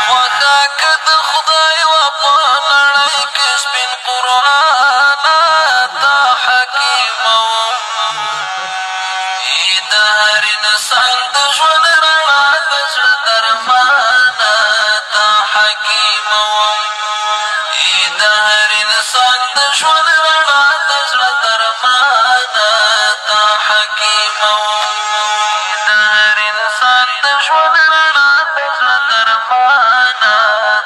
خوښه که د خدای وه په نړۍ کې سپین قرآنه تا حکیموم د هر انسان د ژوند رڼا د زړه درمانه تا حکیموم د هر انسان د ژوند رڼا د زړه درمانه تا حکیموم د هر انسان د ژوند رڼا د زړه درمانه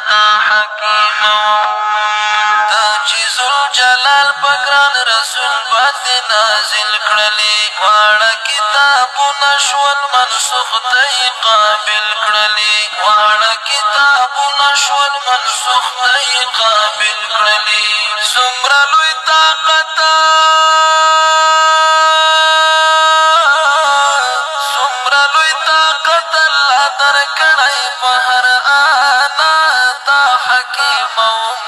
تا حکیموم ته چې ذوالجلال په ګران رسول باندې نازل کړلې واړه کتابونه شول منسوخ ته یې قابل کړلې واړه کتابونه شول منسوخ ته یې قابل کړلې څومره لوی طاقت الله درکړی په هر آنا تا حکیموم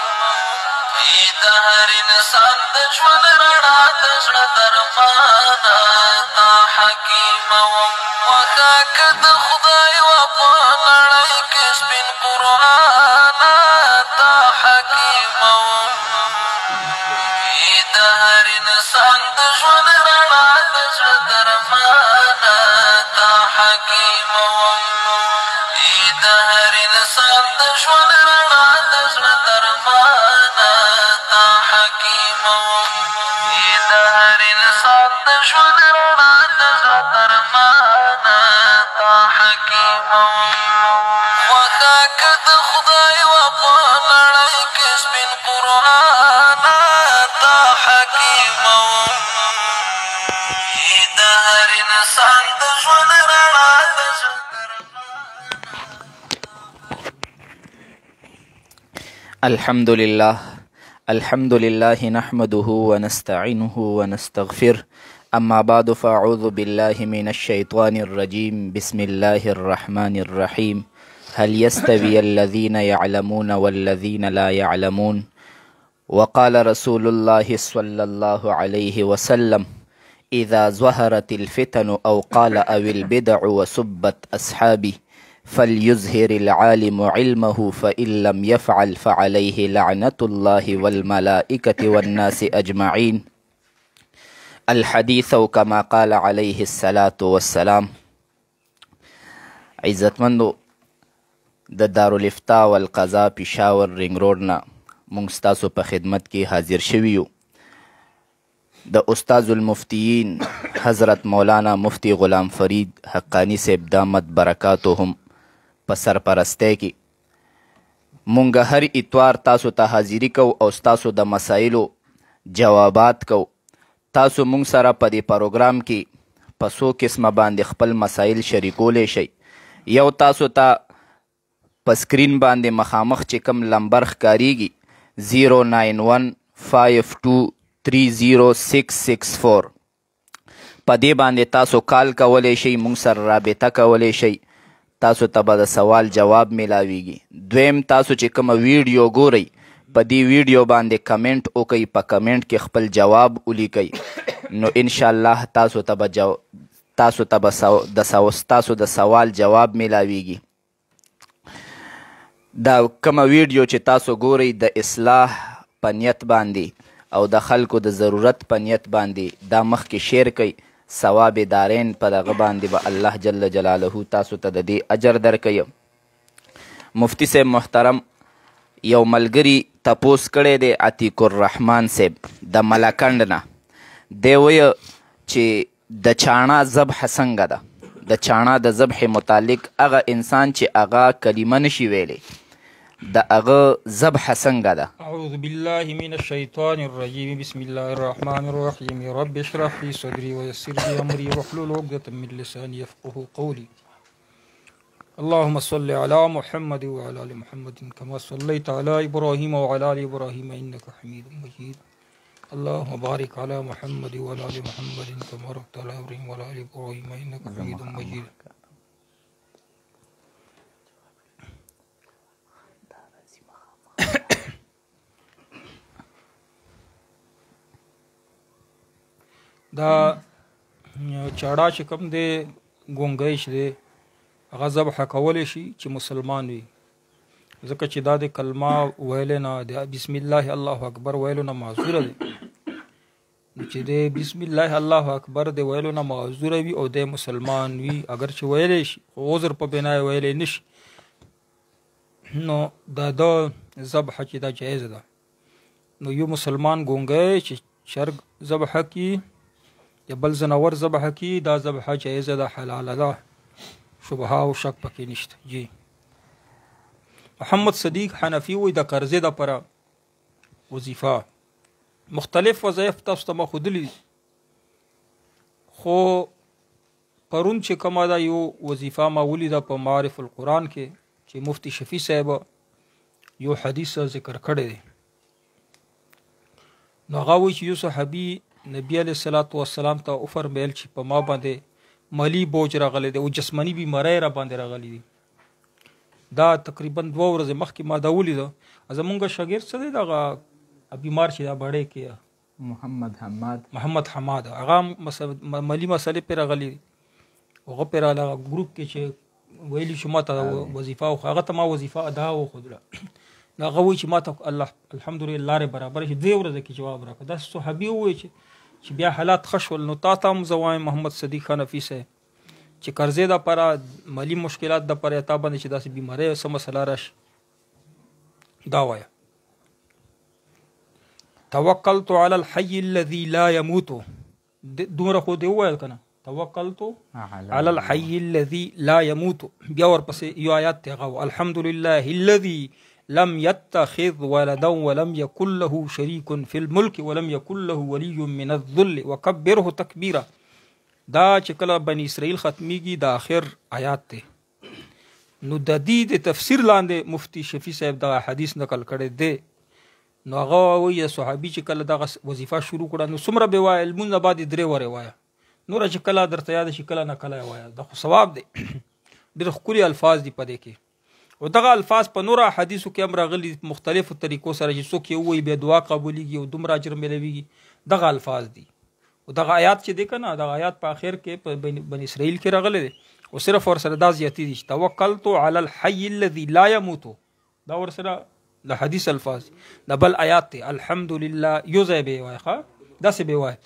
د هر انسان د ژوند رڼا د زړه درمانه تا حکیموم خوښه که د خدای وه په نړۍ کې سپین قرآنه تا حکیموم د هر انسان د ژوند رڼا د زړه درمانه تا حکیموم د هر انسان د ژوند رڼا د زړه درمانه تا حکیموم د هر انسان د ژوند رڼا د زړه درمانه تا حکیموم خوښه که د خدای وه په نړۍ کې سپین قرآنه تا حکیموم د هر انسان د ژوند رڼا د زړه الحمد لله نحمده ونستعينه ونستغفره أما بعد فأعوذ بالله من الشيطان الرجيم بسم الله الرحمن الرحيم هل يستوي الذين يعلمون والذين لا يعلمون وقال رسول الله صلى الله عليه وسلم إذا ظهرت الفتن أو قال أو البدع وسبت أصحابي فليظهر العالم علمه فإن لم يفعل فعليه لعنة الله والملائكة والناس أجمعين الحديث كما قال عليه الصلاة والسلام. عزتمندو د دارالفتاء والقضاء پېښور رنګ روډ نه موږ ستاسو په خدمت کې حاضر شوي یو. د استاذ المفتیین حضرت مولانا مفتی غلام فرید حقانی صاحب دامت برکاتهم په سرپرستی کې مونږ هر اتوار تاسو ته حاضري کو او ستاسو د مسایلو جوابات کو. تاسو مونږ سره په دې پروګرام کې په څو قسمه باندې خپل مسایل شریکولی شئ. یو تاسو ته په سکرین باندې مخامخ چې کوم لمبر ښکاریږي 09152306664 په دې باندې تاسو کال کولی شئ، مونږ سره رابطه کولی شئ. تاسو ته به د سوال جواب میلاویږي. دویم تاسو چې کومه ویډیو ګورئ په دې ویډیو باندې کمنټ وکئ، په کمنټ کې خپل جواب ولیکئ نو انشاءالله تاسو ته به ستاسو د سوال جواب میلاویږي. دا کومه ویډیو چې تاسو ګورئ د اصلاح په نیت باندې او د خلکو د ضرورت په نیت باندې دا مخکې شیر کوئ، ثواب دارین په دغه باندې به الله جل جلاله تاسو ته د دې اجر درکوي. مفتی صاحب محترم یو ملګري تپوس کړی دی عتیق الرحمن صاحب د ملکنډ نه. دی ویه چې د چاڼه ذبح څنګه ده، د چاڼه د ذبح متعلق هغه انسان چې هغه کلمه نشي ویلی د هغه ذبح څنګه ده. اعوذ بالله من الشیطان الرجیم بسم الله الرحمن الرحیم رب اشرح لي صدري ويسر لي امري واحلل عقدة من لساني يفقهوا قولي. اللهم صل على محمد وعلى ال محمد كما صليت على ابراهيم وعلى ال ابراهيم انك حميد مجيد. اللهم بارك على محمد وعلى ال محمد كما باركت على ابراهيم وعلى ال ابراهيم انك حميد مجيد. دا چاړه چې کوم دی ګونګی چې دی هغه ذبح کولی شي چې مسلمان وي، ځکه چې دا د کلمه ویلې نه د بسم الله الله اکبر ویلو نه معذوره دی. نو چې د بسم الله الله اکبر د ویلو نه معذوره وي او د مسلمان وي، اگر چې ویلی شي خو عذر په بنا ویلی نشي، نو دا د ذبح چې دا جایز ده. نو یو مسلمان ګونګی چې چرګ ذبح کی یا بل زناور ذبح کی، دا ذبح جایزه ده، حلاله ده، شبهه او شک پکې نشته. جی محمد صدیق حنفی وی د قرضې د پر وظیفه مختلف وظایف تاسو ته مخودلی، خو پرون چې کومه دا یو وظیفه ما ولیده په معارف القرآن کې چې مفتی شفیع صاحب یو حدیث ذکر کړی دی. نو هغه وایي چې یو صحابي نبی علیه الصلاۃ والسلام ته وفرمیل چې په ما باندې مالی بوج راغلی دی او جسمانی بیماری را باندې راغلی دی. دا تقریبا 2 ورځې مخکې ما دا ولیده. زمونږ شاګرد څه دی دغه بیمار چې دا بړی کې محمد حماد هغه مالی مسلې پې راغلی دی. هغه پې راغله ګروپ کې چې ویلي شو ما ته وظیفه او هغه ته ما وظیفه ادا وښودله. نو هغه وایي چې ما ته الله الحمدلله لارې برابر شي 2 ورځې کې جواب راکړه. داسې صحابي ووایي چې بیا حالات ښه شول. نو تا ته هم زه وایم محمد صدیق حنفي صاحب چې قرضې دپاره مالي مشکلات دپاره تا باندې چې داسې بیماری څه مسله راشي دا وایه. توکلت علی الحی الذي لا يموت، دومره خو دې وویل که نه، توکلت علی الحی الذي لا يموت. بیا ورپسې یو آیات دی هغه الحمد لله الذي لم يتخذ ولدا ولم يكن له شريك في الملك ولم يكن له ولي من الذل وكبره تكبيرا. دا چې کله بني اسرائیل ختمیږي د آخر آیات دی. نو د دې د تفسیر لاندې مفتی شفیع صاحب دا حدیث نقل کړی دی. نو هغه وایي صحابي چې کله دغه وظیفه شروع کړه نو څومره به وایه لمونځ بعد 3 ورې وایه، نوره چې کله درته یاد شي کله نه کله یې وایه. دا خو ثواب دی، ډېر ښکلي الفاظ دي په دې کې. او دغه الفاظ په نورو حدیثو کې هم راغلي مختلفو طریقو سره چې څوک یې ووایي بیا دعا قبولیږي او دومره اجر میلویږي. دغه الفاظ دي. او دغه آیات چې دی که نه، دغه آیات په آخر کې په بني اسرائیل کې راغلی دی او صرف ورسره دا زیاتې دي چې توکلت علی الحی الذي لا يموت. دا ورسره د حدیث الفاظ د بل آیات دی. الحمدلله یو ځای به یې وایي ښه، داسې به یې وایي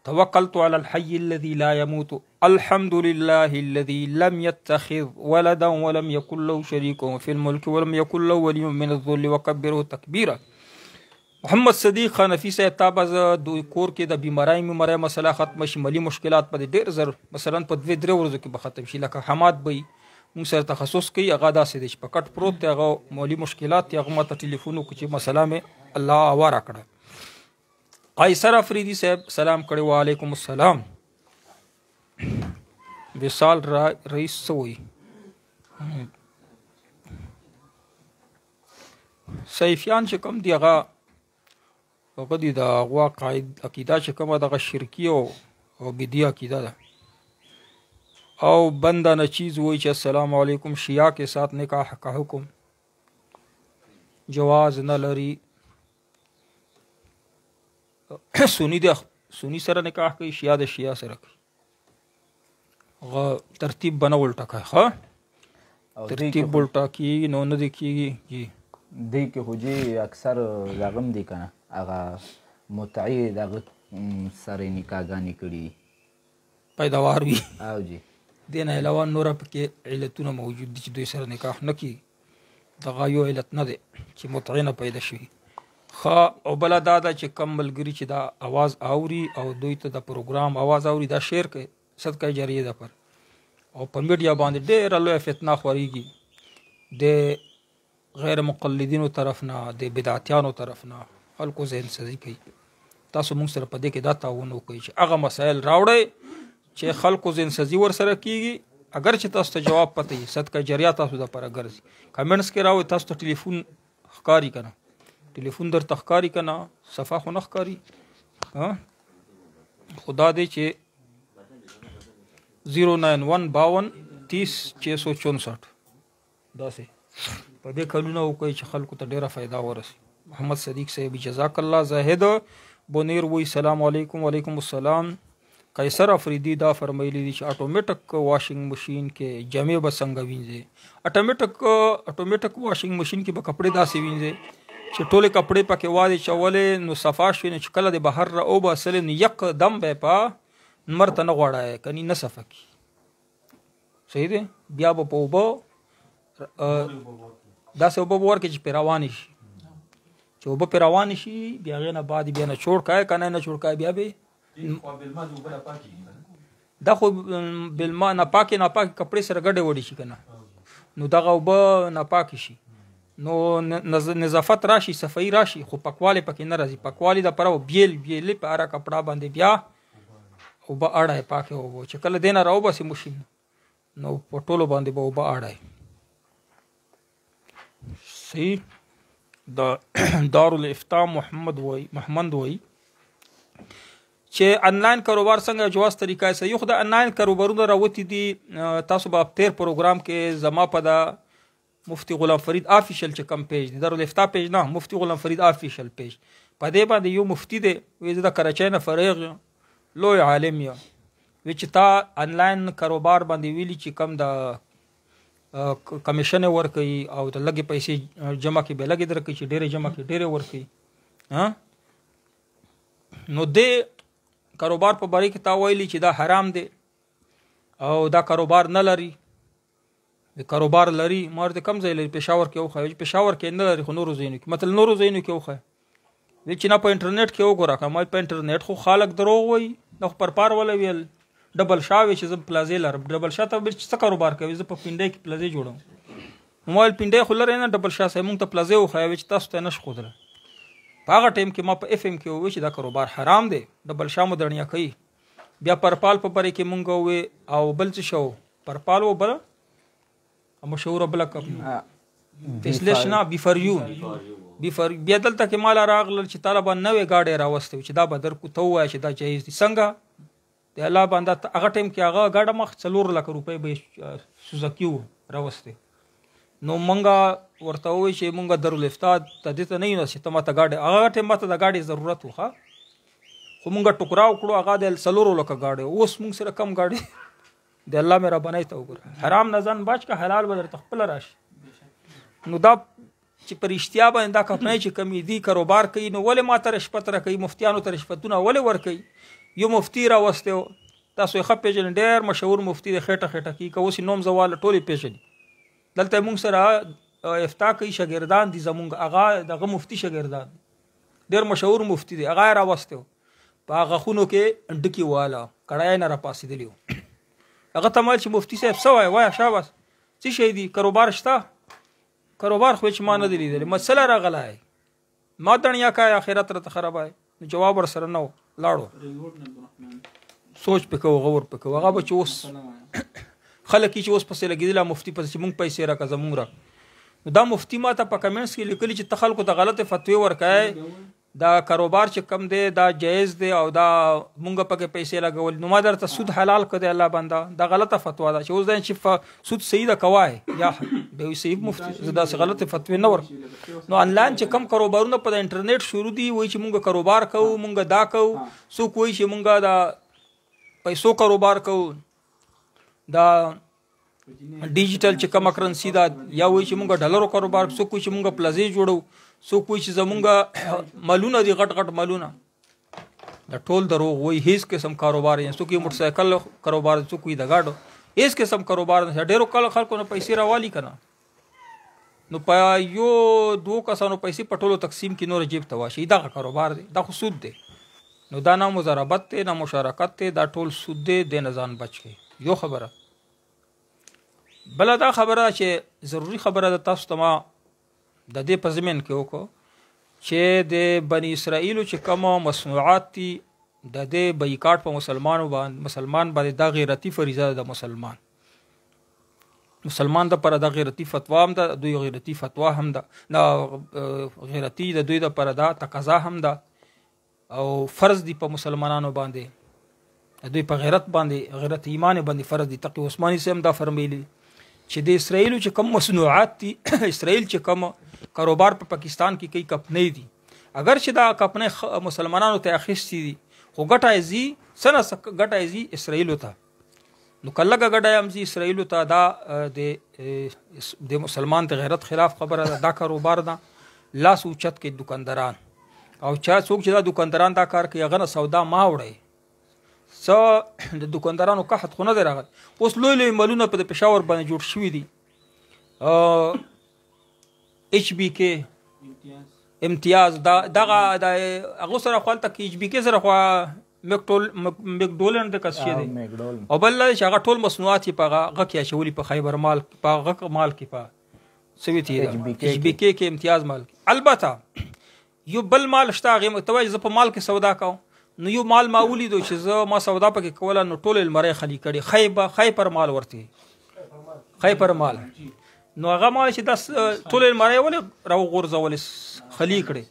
توکلت علی الحی الذي لا يموت الحمد لله الذي لم يتخذ ولدا ولم يكن له شريك في الملك ولم يكن له ولي من الذل وكبره تكبيرا. محمد صدیق حنفي صاحب تابز د کور کې د بیماری مسله ختم شي، مالی مشکلات په ډېر زر مثلا په 2-3 ورځو کې به ختم شي. لکه حماد بی موږ سره تخصص کوي، هغه داسې دی چې په کټ پروت دی، هغه مالی مشکلات دی، هغه ما ته ټلیفون وکړو چې مسله مې الله هواره کړه. قیصر افریدي صاحب سلام کړی وعلیکم السلام. وصال رئیس سوی سیفیان چې کوم دی هغه دی د غوا قاعد عقیده چې کومه دغه شرکي او بدعي عقیده ده. او بندہ نہ چیز وہی چې السلام علیکم شیعہ کے ساتھ نکاح کا حکم جواز نه لري. سنی سره نکاح کوي، شیعه د شیعه سره کوي. ترتیب بنول ټکای ښه ترتیب الټا کیږي نو نه دی کیږي. جی دی کې خو جی اکثر دغم دی که نه هغه متعی دغه سره نکاحګانې کړي پیداوار وي او جی دې نه علاوه نوره پکې علتونه موجود دي چې دوی سره نکاح نه کیږي. دغه یو علت نه دی چې متعی نه پیدا شوي. ښه او بله دا ده چې کم ملګري چې دا اواز اوري او دوی ته د پروګرام اواز اوري دا شیر کوي صدقه جاریه ده پر او په میډیا باندې ډېره لویه فتنه خورېږي د غیر مقلدینو طرف نه، د بدعتیانو طرف نه. خلکو ذهن سازي کوي. تاسو موږ سره په دې کې دا تعاون وکړئ چې هغه مسایل راوړئ چې خلکو ذهن سازي ورسره کیږي. اگر چې تاسو ته جواب پته وي صدقه جاریه تاسو دپاره ګرځي. کمنټس کې راوړئ تاسو ته ټلیفون ښکاري که نه، ټلیفون درته ښکاري که نه، صفحه خو نه ښکاري. خدا دی چې 0915230 داسې په دې کلونه وکړئ چې خلکو ته ډېره فایده ورسي. محمد صدیق صاحب جزاک الله. زاهد بونیر وی سلام علیکم. وعلیکم السلام. قیصر افریدي دا فرمایلی دي چې اټومیټک واشنګ ماشین کې جامې به څنګه وینځي. اټومیټک واشنګ ماشین کې به کپړې داسې وینځي چې ټولې کپړې پکې واده چولې نو صفا شوي نو چې کله د بهر را اوباسلې نو یک دم به په نمر ته نه غواړی کني نه صفا کي. صحیح دی. بیا به په اوبه داسې اوبه به ورکړي چې پرې روانې شي. چې اوبه پرې روانې شي بیا هغې نه بعد بیا نه چوړ کړی که نه چوړ کړی بیا به دا خو بالما ناپاکې کپړې سره ګډې وړي شي که نه نو دغه اوبه ناپاکې شي نو نظافت راشي صفایي راشي خو پاکوالی پکې نه راځي. پاکوالی دپاره بیلې په هره کپړه باندې بیا اوبه اړی پاکې اوبه چې کله دې نه راوباسي ماشین نو په ټولو باندې به اوبه اړی. صحیح. د دارالافتا محمد وایي چې انلاین کاروبار څنګه جواز طریقه صحیح. خو د انلاین کاروبارونه راوتی دي. تاسو به تیر پروګرام کې زما په د مفتی غلام فرید آفیشل چې کم پیج دی دارالافتا پیج نه مفتی غلام فرید آفیشل پیج په دې باندې یو مفتی دی وی زه د کراچۍ نه فارغ یم لوی عالم یم وی چې تا انلاین کاروبار باندې ویلي چې کم د کمیشن ورکوي او د لږې پیسې جمع کړي به لږې درکوي چې ډېرې جمع کړي ډېرې ورکوي. نو دې کاروبار په باره کې تا ویلي چې دا حرام دی او دا کاروبار نه لري. د کاروبار لري ما ورته کم ځای لري پېښور کې وښایه چې پېښور کې نه لري خو نورو ځایونو کې مطلب نورو ځایونو کې وښایه وی چې نه په انټرنیټ کې وګوره که ما په انټرنیټ خو خلک دروغ وایي دا خو پر پار وله ویل ډبل شا وی چې زه پلازې لرم ډبل شا ته څه کاروبار کوي زه په پنډۍ کې پلازې جوړوم موبایل پنډۍ خو لرې نه ډبل شا صاحب مونږ ته پلازې وښایه وی چې تاسو ته نه شو ښودلی. په هغه ټایم کې ما په اف ام کې ووی چې دا کاروبار حرام دی ډبل شا مو دړنیا کوي. بیا پرپال په باره کې مونږ ووی او بل څه شو پرپال و بله مشهوره بله کمپني فیسلیش نه بیفریون بیا دلته کې مال راغلل چې طالبان نوې گاډۍ راوستې چې دا به درکو ته ووایه چې دا جایز دي څنګه د الله بنده هغه ټایم کې هغه ګاډه مخ 4 لک روپۍ به سوزکي وو راوستې نو مونږه ورته ووایي چې مونږ دارالافتا ته دې ته نه یو چې ته ماته گاډۍ هغه ټایم ماته د گاډۍ ضرورت و خو مونږه ټوکراو کړو هغه د 4 لکه گاډۍ اوس مونږ سره کم گاډۍ د الله مهربانۍ ته وګوره. حرام نه ځان بچ که حلال به درته خپله راشي. نو دا چې په رښتیا باندې دا کمپنۍ چې کمې دي کاروبار کوي نو ولې ماته رشوت راکوي مفتیانو ته رشوتونه ولې ورکوي. یو مفتی راوستی و تاسو یې ښه پېژنئ ډېر مشهور مفتی دی خېټه کېږي که اوس یې نوم زواله ټولې پېژني دلته یې مونږ سره افتا کوي شاګردان دي زمونږ هغه دغه مفتی شاګردان ډېر مشهور مفتی دی هغه یې راوستی و په هغه خونو کې ډکي واله کړای نه راپاسېدلي و هغه ته مال چې مفتی صاحب څه وایه وایه شاباس څه شی دي کاروبار شته کاروبار خو چې ما نه دی لیدلی مسله راغلی ما دڼیا کای آخرت راته خرابای نو جواب ورسره نه و لاړو سوچ پې کوو غور پې کوو هغه به چې اوس خلک چې اوس پسې لګېدلي مفتي پسې چې مونږ پیسې راکړه زمونږ را نو دا مفتي ما ته په کمنټس کې لیکلي چې ته خلکو ته غلطې فتوې ورکوې دا کاروبار چې کم دی دا جایز دی او دا مونږ پکې پیسې لګول نو ما درته سود حلال کړ دی الله بنده دا غلطه فتوا ده چې اوس دا چې سود صحیح ده کوای یا به صحیح مفتي دا غلطه فتوی نه ور نو انلاین چې کم کاروبارونه په انټرنیټ شروع دي وای چې مونږ کاروبار کوو مونږ دا کوو سو کوی چې مونږ دا پیسو کاروبار کوو دا ډیجیټل چې کم کرنسی دا یا وای چې مونږ ډالرو کاروبار سو کوی چې مونږ پلازې جوړو سو کوی چې زمونږ مالونه دي غټ غټ مالونه دا ټول دروغ وای هیڅ قسم کاروبار یې سو کوی موټر سایکل کاروبار سو کوی د گاډو هیڅ قسم کاروبار نه ډیرو خلکو نه پیسې راوالي کنه نو په یو دوه کسانو پیسې پټولو تقسیم کې نور جیب ته واشي دا کاروبار دی دا خو سود دی نو دا نه مضاربت دی نه مشارکت دی دا ټول سود دی د نزان بچ کې یو خبره بل دا خبره چې ضروری خبره ده تاسو ته ما د دې په ضمن کې وکړو چې د بنی اسرائیلو چې کوم مصنوعات دي د دې بایکاټ په مسلمان باندې دا غیرتی فریضه ده مسلمان د پر د غیرتی فتوا هم ده دوی غیرتی فتوا هم ده دا غیرتی د دوی د پر دا تقاضا هم ده او فرض دي په مسلمانانو باندې دوی په غیرت باندې ایمان باندې فرض دي تقی عثماني سم دا فرمایلی چې د اسرائیل چې کوم مصنوعات دي اسرائیل چې کوم کاروبار په پاکستان کې کوي کپنې دي اگر چې دا کپنې مسلمانانو ته اخیستې دي خو ګټه یې سنه ګټه ځي اسرائیلو ته نو کله ګټه هم ځي اسرائیلو ته دا د مسلمان د غیرت خلاف خبره ده دا کاروبار ده لاس اوچت کې دکانداران او چا څوک چې دا دکانداران دا کار کوي هغه نه سودا ما وړي څه د دکاندارانو قحط خو نه دی راغلی اوس لوی لوی مالونه په د پېښور باندې جوړ شوي دي HBK امتیاز دغه هغه سره خو هلته کې HBK سره خو مکډولن د کس شي دی او بل چې هغه ټول مصنوعات یې په هغه کې اچولي په خیبر مال په هغه مال کې په سوي تي HBK کې امتیاز مال البته یو بل مال شته هغې ته وایي زه په مال کې سودا کوم نو یو مال ما ولیدو چې زه ما سودا پکې کوله نو ټول المرۍ خالي کړي خیبر مال ورته خیبر مال نو هغه مال چې دا ټول المرۍ ولې راوغورځولې خالي کړي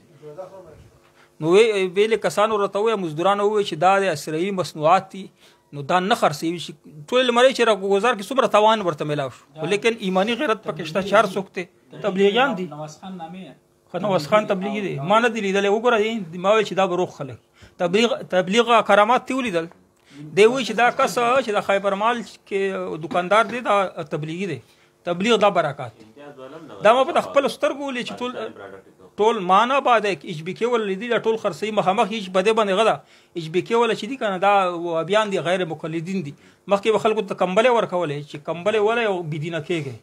نو ویلې کسانو ورته ووایه مزدورانو ووایي چې دا د اسرائیلي مصنوعات دي نو دا نه خرڅوي چې ټول المرۍ چې راګوزار کې څومره تاوان ورته میلاو شو لیکن ایماني غیرت پکې شته 4 څوک دی تبلیغیان دي نواز خان تبلیغي دی ما نه دی لیدلی وګوره ما ویل چې دا به روغ خلک تبلیغ کرامات تی ولیدل دی وایي چې دا کس چې د خیبر مال کې دکاندار دی دا تبلیغي دی تبلیغ دا برکات دا ما په خپل سترګو ولې چې ټول معنا بعد HBK ول لیدي دا ټول خرڅي مخامخ هیڅ بده باندې غدا HBK ول چې دي کنه دا بیان دي غیر مقلدین دي مخکې به خلکو ته کمبله ورکولې چې کمبله ولا یو بيدینه کېږي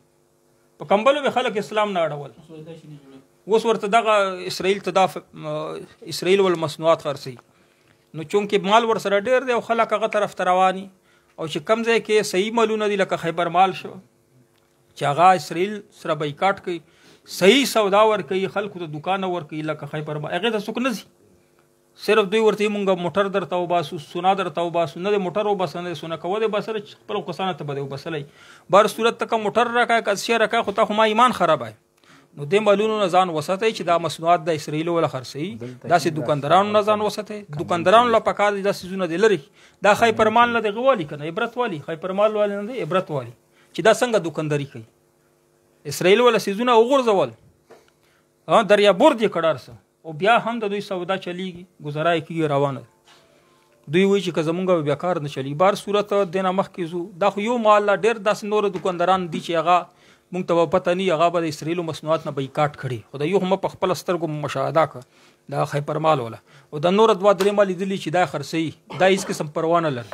په کمبلو به خلک اسلام نه اړول اوس ورته دغه اسرائیل ول مصنوعات خرڅي نو چونکې مال ور سره ډیر دی او خلک هغه طرف ته رواني او چې کم ځای کې صحیح مالونه دي لکه خیبر مال شو چې هغه اسرائیل سره بایکاټ کوي صحیح سودا ور کوي خلکو ته دکان ور کوي لکه خیبر مال هغه ته څوک نه ځي صرف دوی ورته مونږ موټر درته وباسو سونا درته وباسو نه د موټر وباسو نه د سونا کوه د بسره خپل کسانه ته بده وبسلای بار صورت تک موټر راکا کسیا راکا خو ته ما ایمان خرابای نو د مالونو نه ځان وساتئ چې دا مصنوعات د اسرائیل ولا خرڅي داسې دکاندارانو نه ځان وساتئ دکاندارانو لا پکار دي داسې زونه دي لري دا خیبر مال نه دی غوالي کنه عبرت والی خیبر مال والی نه دی عبرت والی چې دا څنګه دکانداری کوي اسرائیل ولا سيزونه وګرځول دریا بورد یې کړارسه او بیا هم د دوی سودا چلیږي گزارای کیږي روانه دوی وایي چې که زمونږ بیا کار نه چلی بار صورت دینه مخکې زو دا خو یو مال ډېر داسې نور دکانداران دي چې هغه مونږ ته پته نه هغه به د اسرائیلو مصنوعات نه بایکاټ کړي خو د یو هم په خپل سترګو مشاهده کړه دا خیبر مال ولا او د نور دوا درې مال لیدلي چې دا خرڅي دا هیڅ قسم پروا نه لري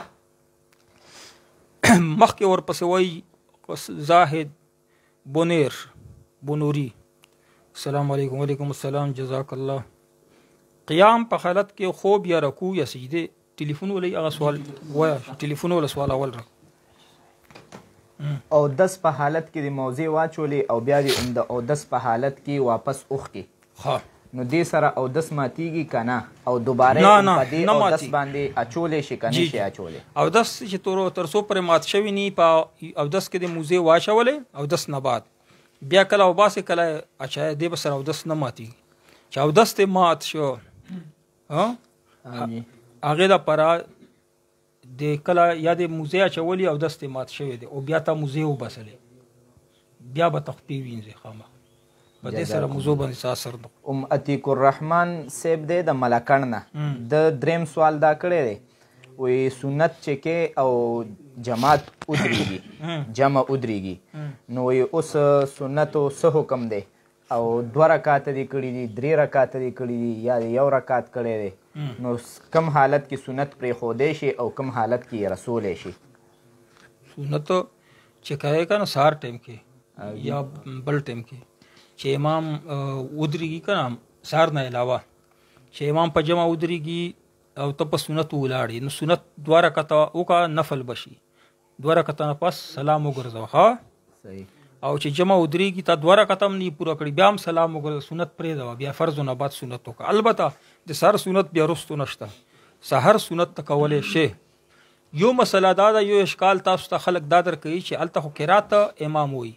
مخکې ورپسې وایي زاهد بونوري السلام علیکم وعلیکم السلام جزاک الله قیام په حالت کې خوب یا رکوع یا سجده ټلیفون ولې هغه سوال وای ټلیفون ولا سوال اول را او دس په حالت کې د موضوع واچولې او بیا د او دس په حالت کې واپس اوخ کې ها نو دې سره او دس ماتیږي کنه او دوباره په دې او دس باندې اچولې شي کنه شي اچولې او دس چې تر سو پر مات شوی نی په او دس کې د موضوع واچولې او دس نه بعد بیا کله او باسه کله اچھا دې بسره او دس نه ماتي چې او دس ته مات شو ها هغه دا پر د کله یا د موزه چولی او دسته مات شوی دی او بیا ته موزه وبسلې بیا به تختی وینځي خامہ په دې سره موضوع باندې اثر ده عتیق الرحمن سیب دی د ملکړ نه د دریم سوال دا کړی دی وی سنت چې کې او جماعت ودرېږي جمع ودرېږي نو وی اوس سنتو څه حکم دی او 2 رکعات دي کړي دي 3 رکعات دي کړي دي یا 1 رکعت کړي دي نو کم حالت کې سنت پرې خودې شي او کم حالت کې رسول شي سنت چې کوي کنه سار ټیم کې یا بل ټیم کې چې امام ودرېږي کنه سار نه علاوه چې امام په جمع ودرېږي او ته په سنت ولاړې نو سنت 2 رکعات او کا نفل بشي 2 رکعات پس سلام وګرځو ها صحیح او چې جمع ودرېږي ته 2 رکعات هم نه پوره کړي بیا هم سلام وګرځو سنت پرې دا بیا فرض نه بعد سنت وکړه البته د سحر سنت بیا رستو نشته سحر سنت تکولې شي یو مسله دا یو اشکال تاسو ته خلک دا در کوي چې الته قرات امام وي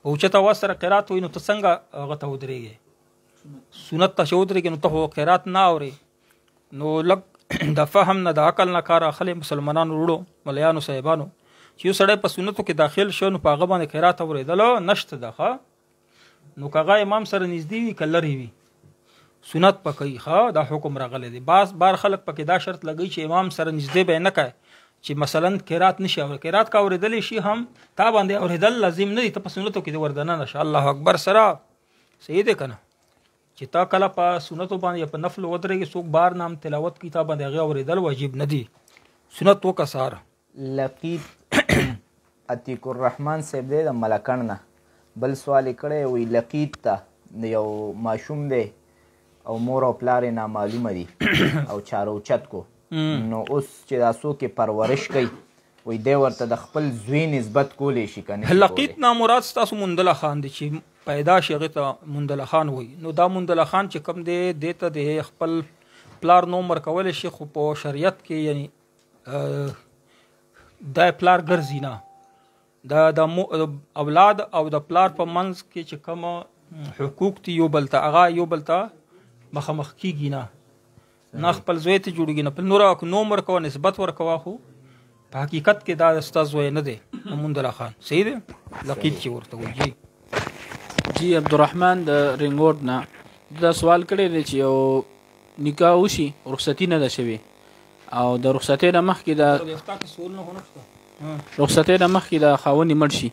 او چې تاسو سره قرات وي نو ته څنګه هغه ته ودرېږي سنت ته شو ودرېږي نو ته قرات نه اوري نو لګ د فهم نه د عقل نه کار اخلي مسلمانانو وړو مليانو صاحبانو چې یو سړی په سنتو کې داخل شو نو په هغه باندې قرات اورېدل نشته ده نو کغه امام سره نږدې وي کلري وي سنت پکې ښه دا حکم راغلی دی. بار خلک پکې دا شرط لګوي چې امام سره نږدې به نه کوي چې مثلا قرات نشي او قرات کا اوریدلی شي هم تا باندې اوریدل لازم نه دي. ته په سنتو کې وردنه نشه الله اکبر سره صحیح دی کنه چې تا کله په سنتو باندې په نفل ودرېږي څوک بار نام تلاوت کتاب باندې هغه اوریدل واجب نه دي. سنت وکسار لقیت عتیق الرحمن صاحب دی د ملکن نه بل سوال کړی وی لقیت ته یو ماشوم دی او مور او پلار یې نامعلومه دي او چارو چت کو نو اوس چې دا څوک پرورش کوي وی دی ورته د خپل زوی نسبت کولی شي که نه لقیت نه مراد ستاسو مندله خان دی چې پیدا شي هغې ته مندله خان وایي. نو دا مندله خان چې کوم دی دې ته د خپل پلار نوم ورکولی شي خو په شریعت کې یعنی دا پلار ګرځي نه د اولاد او د پلار په منځ کې چې کوم حقوق دي یو بل ته هغه یو بل ته مخامخ کېږي نه خپل زوی ته جوړېږي نه پل نوره نوم ورکوه نسبت ورکوه خو په حقیقت کې دا ستا زوی نه دی مندله خان صحیح دی لقیت چې ورته وایي. جی عبدالرحمن د رنګوډ نه دا سوال کړی دی چې یو نکاح وشي رخصتي نه ده شوې او د رخصتۍ نه مخکې د خاوندې مړ شي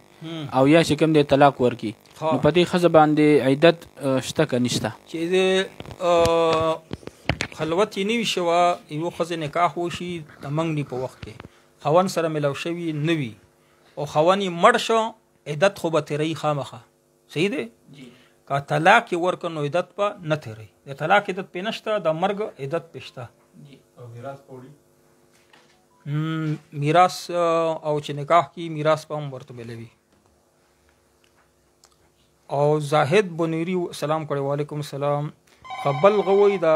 او یا چې کوم دی طلاق ورکړي نو په دې ښځه باندې عدت شته که نشته چې د خلوت یې نه وي شوه یو ښځې نکاح وشي د منګني په وخت کې خاوند سره ملو شوي نه وي او خاوند یې مړ شو عدت خو به تیروي خامخه صحیح دی که طلاق یې ورکړه نو عدت به نه تیروي د طلاق عدت پې نشته د مرګ عدت پې شته میراث او چې نکاح کې میراث به هم ورته ملوي. او زاهد بنيري سلام کړی وعلیکم السلام قبل غوي د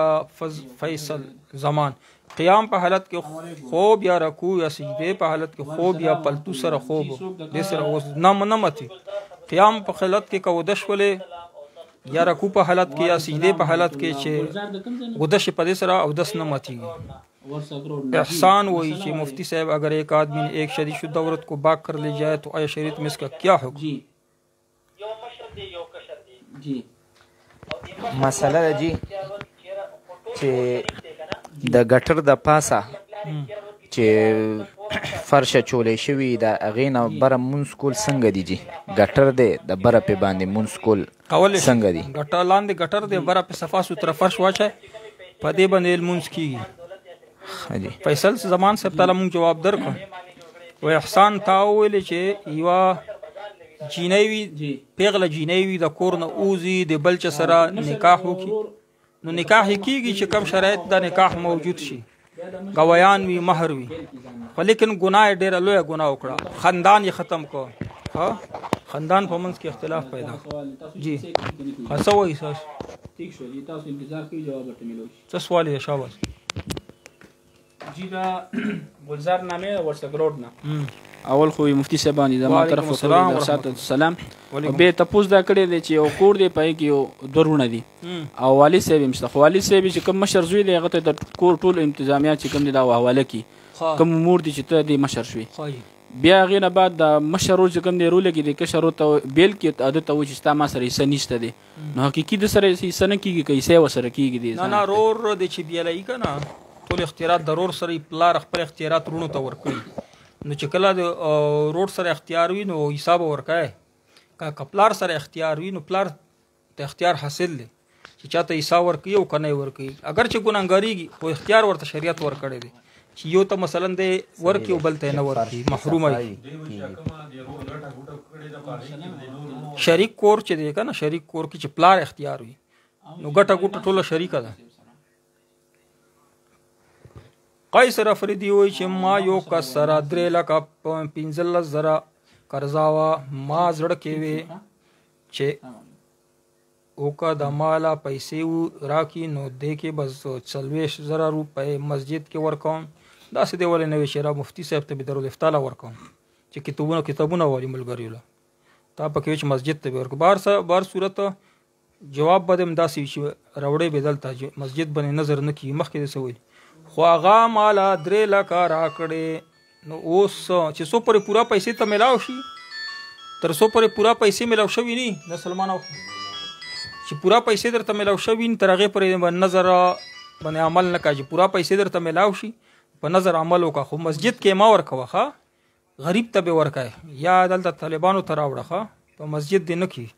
فیصل زمان قیام په حالت کې خوب یا رکوع یا سجده په حالت کې خوب یا پلتو سره خوب د سره اوس نمتی قیام په حالت کې کودش ولې یا رکوع په حالت کې یا سجده په حالت کې چې ودش په دې سره او دس نمتی. احسان وہی کہ مفتی صاحب اگر ایک آدمی نے ایک شادی شدہ عورت کو باغ کر لی جائے تو آیا شریعت میں اس کا کیا حکم؟ جی مسله ده جی چې د ګټر د پاسه چې فرشه چولی شوي د هغې نه بره مونځ کول څنګه دي جی ګټر دی د بره پې باندې مونځ کول څنګه دي ګټر لاندې ګټر دی بره پې صفا سوتره فرش واچوئ په دې باندې لمونځ کېږي. فیصل زمان صاحب تعالی مونږ جواب درکړو و احسان تا وویلې چې یوه جینۍ وي پیغله جینۍ وي د کور نه اوځي د بل چا سره نکاح وکړي نو نکاح یې کېږي چې کوم شرایط د نکاح موجود شي ګویان وي مهر وي خو لیکن ګناه یې ډېره لویه ګناه وکړه خاندان یې ختم کړه خاندان په منځ کې اختلاف پیدا جی څه وایي تاسو څه سوال دی شاباس جی دا گلزار نامه ورسګروډ نه اول خو مفتی صاحبانی د ما طرف السلام او به تاسو دا کړی دی چې یو کور دی پای کې یو درونه دي او والي صاحب مشته والي صاحب چې کوم مشر زوی دی هغه ته د کور ټول انتظامیه چې کوم دی دا حواله کی کوم امور دي چې ته دی مشر شوی بیا غیر نه بعد د مشر چې کوم دی رول کې د کشر ته بیل کې عادت او چې ستا ما سره یې نشته دی نو حقیقي د سره یې سن کیږي کیسه وسره کیږي دی نه رور د چې بیلای کنه ټول اختیارات ضرور سره پلار خپل اختیارات رونو ته ورکړي نو چې کله د روډ سره اختیار وي نو حساب ورکړي که پلار سره اختیار وي نو پلار ته اختیار حاصل دی چې چاته حساب ورکړي او که نه یې ورکړي اگر چې ګناهګارېږي خو اختیار ورته شریعت ورکړی دی چې یو ته مثلا دی ورکړي او بل ته یې نه ورکړي محرومه شریک کور چې دی که نه شریک کور کې چې پلار اختیار وي نو ګټه ګوټه ټوله شریکه ده. قیصر افریدی وایي چې ما یو کس سره 3,15,000 قرضه وه ما زړه کې وې چې اوکه د ماله پیسې راکړي نو دې کې بس 40,000 روپۍ مسجد کې ورکوم داسې دی ولې نه وي چې را مفتي صاحب ته به دارالفتاله ورکوم چې کتابونه والي ملګریو له تا پکې وي چې مسجد ته به ورکو بار صورت جواب به دې همداسې وي چې راوړی به دلته مسجد باندې نظر نه کېږي مخکې دې څه ویل خو هغه مالا 3 لکه راکړې نو اوس چې څو پورې پوره پیسې ته ملاو شي تر څو پورې پوره پیسې ملاو شوي نه سلمانو چې پورا پیسې درته ملاو شوي تر هغې پورې نظر باندې عمل نه کوه چې پورا پیسې درته ملاو شي په نظر عمل وکړه خو مسجد کې ما ورکوه ښه غریب ته به ورکوې یا دلته طالبانو ته راوړه ښه په مسجد دې نه کړي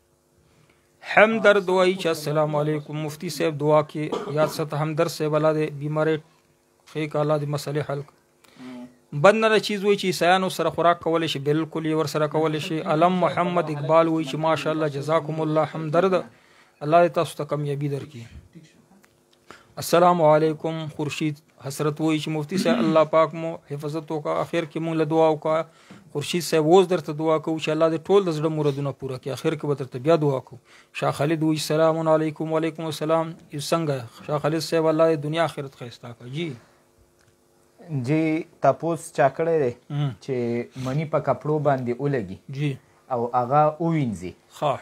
همدرد وایي چې السلام علیکم مفتی صاحب دعا کې یاد ساته همدرد صاحب الله دې بیمارۍ ښې که الله دې مسلې حل کړي بد نه چیز وایي چې عیسایانو سره خوراک کولی شي بالکل یې ورسره کولی شي علم محمد اقبال وایي چې ماشاءالله جزاکم الله همدرد الله دې تاسو ته کامیابي درکړي السلام علیکم خورشید حسرت وایي چې مفتی صاحب الله پاک مو حفاظت وکړه اخر کې مونږ له دعا وکړه خورشید صاحب اوس درته دعا کوو چې الله دې ټول د زړه مرادونه پوره کړي اخر کې به درته بیا دعا کوو شاه خالد وایي سلام علیکم وعلیکم السلام څنګه شاه خالد صاحب الله دې دنیا آخرت ښایسته کړي جی تپوس چا کړی دی چې منی په کپړو باندې ولګي جی او هغه ووینځي ښه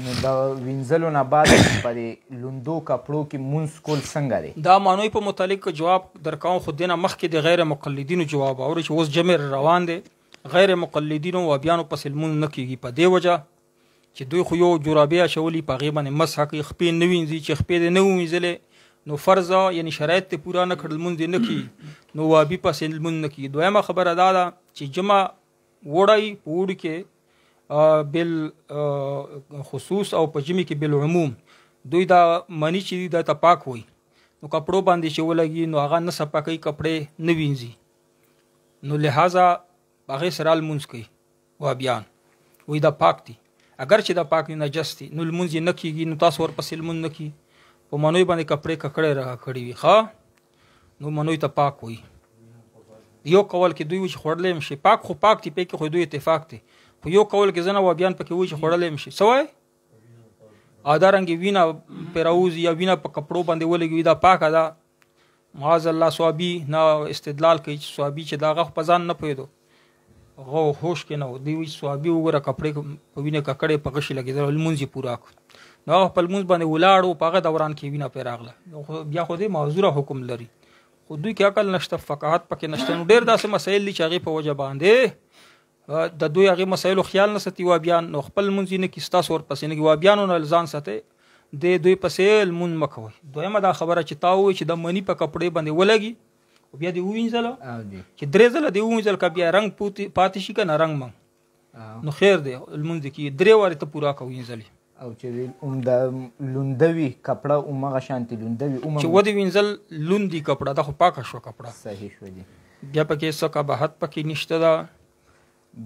نو د وینځلو نه بعد په دې لوندو کپړو کې مونځ کول څنګه دی دا معنوي په متعلق جواب درکوم خو دې نه مخکې د غیر مقلدینو جواب اوري چې اوس جمع روان دی غیر مقلدینو و بیانو پسې لمونځ نه کېږي په دې وجه چې دوی خو یو جرابې اچولي په هغې باندې مسح کوي خپې نه وینځي چې خپې دې نه ووینځلې نو فرض یعنی شرایط ته پوره نه کړل لمونځ دې نه کېږي نو وابي پسې لمونځ نه کېږي دویمه خبره دا ده چې جمع وړی په وړو کې بل خصوص او په جمع کې بالعموم دوی دا منی چې دا ته پاک وي نو کپړو باندې چې ولګي نو هغه نه صفا کوي کپړې نه وینځي نو لہذا هغې سره لمونځ کوي وابیان وایي دا پاک دي اگر چې دا پاک دي نجس دي نو لمونځ یې نه کېږي نو تاسو ورپسې لمونځ نه کړي په منوي باندې کپړې ککړې را کړي وي ښه نو منوي ته پاک وي یو قول کې دوی وایي چې خوړلی هم شي پاک خو پاک دي پې کې خو دوی اتفاق دی خو یو قول کې ځنه وابیان پکې وایي چې خوړلی هم شي څه وایي دارنګې وینه پرې راوځي یا وینه په کپړو باندې ولګي دا پاکه ده معاذ الله صوابي نه استدلال کوي چې صوابي چې د هغه په ځان نه پوهېدو هغه هوش کې نه و دوی وایي صوابي وګوره کپړې په وینې ککړې په غشي لګېدل لمونځ یې پوره کړو نو هغه په لمونځ باندې ولاړ و په هغه دوران کې وینه پرې راغله بیا خو دې معذوره حکم لري خو دوی کې عقل نشته فقاهت پکې نشته نو ډېر داسې مسایل دي چې هغې په وجه باندې د دوی هغې مسایلو خیال نه ساتي وابیان نو خپل لمونځ یې نه کړي ستاسو ورپسې نه کړي وابیانو نه ځان ساتئ د دوی پسې لمونځ مه کوئ دویمه دا خبره چې تا ووایي چې د مني په کپړې باندې ولګي او بیا دې ووینځله چې درې ځله دې ووینځل که بیا رنګ پاتې شي که نه رنګ منګ نو خیر دی لمونځ دې کړي درې وارې ته پوره که وینځلې او چې د لونده وي کپړه همغه شانتې لونده وي چې ودې وینځل لوندي کپړه دا خو پاکه شوه کپړه صحیح شو دي بیا پکې څه قباحت پکې نشته ده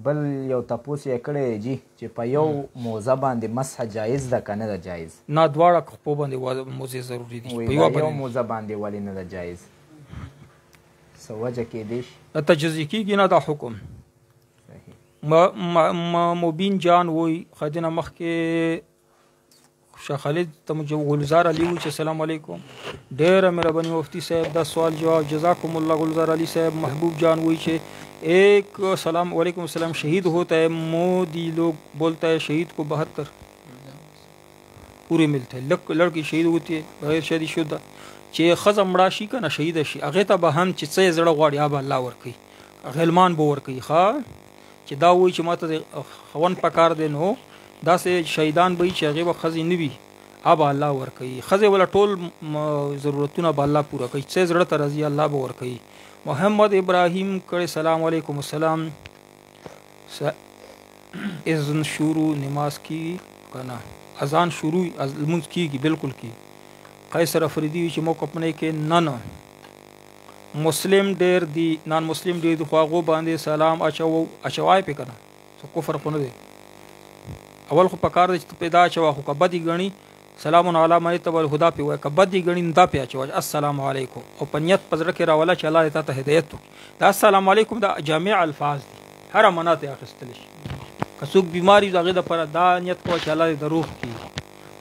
بل یو تپوس یې کړی جی چې په یو موزه باندې مسح جایز ده که نه ده جایز نه دواړه خپو باندې موزې ضروري دي په یو موزه باندې ولې نه ده جایز څه وجه کېدی شي تجزیه کېږي نه دا حکم مبین جان وایي ښه دې نه مخکې شاه خالد ته ګلزار علي وایي چې السلام علیکم ډېره مهرباني مفتی صاحب دا سوال جواب جزاکم الله گلزار علی صاحب محبوب جان وایي چې ایک سلام وعلیکم السلام شہید ہوتا ہے مودی لوگ بولتا ہے شہید کو 72 پورے ملتے ہیں لڑکی شہید ہوتی ہے بغیر شادی شدہ چې ښځه مړه شي که نه شهیده شي هغې ته به هم چې څه یې زړه غواړي هغه به الله ورکوي غلمان به ورکوي ښه چې دا وایي چې ما ته د خاوند پکار دی نو داسې شهیدان به وي چې هغې به ښځې نه وي هغه به الله ورکوي ښځې وله ټول ضرورتونه به الله پوره کوي څه زړه ته راځي الله به ورکوي محمد ابراهیم کړه سلام علیکم السلام اذن شروع نماز کی کنا اذان شروع از لمونځ کیږي بالکل کی قیصر افریدی چې موقف نه کې نه مسلم ډیر دی نان مسلم ډیر دی خو هغه باندې سلام اچوای په کنه څه کفر خو نه دی اول خو پکار دی چې پیدا اچوا خو کبدی غنی سلام علی من تبع الهدى په وای کبدی غنی دا په اچوا السلام علیکم او پنیت پزړه کې راولا چې الله تعالی ته هدایت وکړي دا السلام علیکم دا جامع الفاظ دي هر منات اخستل شي کڅوک بیماری دغه د پر دا نیت کو چې الله دې روح کی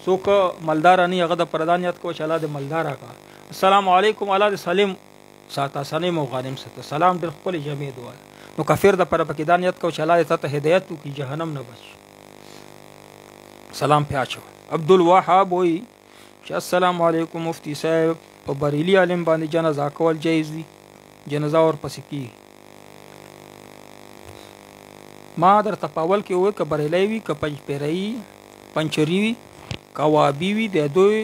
څوک مالدار نه هغه د پر دا نیت کو چې الله دې مالدار کا السلام علیکم الله دې سلیم ساته سلیم او غانم ساته سلام د خپل جامع دعا نو کافر د پر پکې دا نیت کو چې الله دې ته هدایت وکړي جهنم نه بچ سلام په اچو عبد الوهاب وی چې السلام علیکم مفتی صاحب په بریلی عالم باندې جنازه کول جایز دي جنازه ور پسې کی ما در تپاول کې وای ک بریلی وی ک پنځپیری پنچری وی کوابي وي د دوی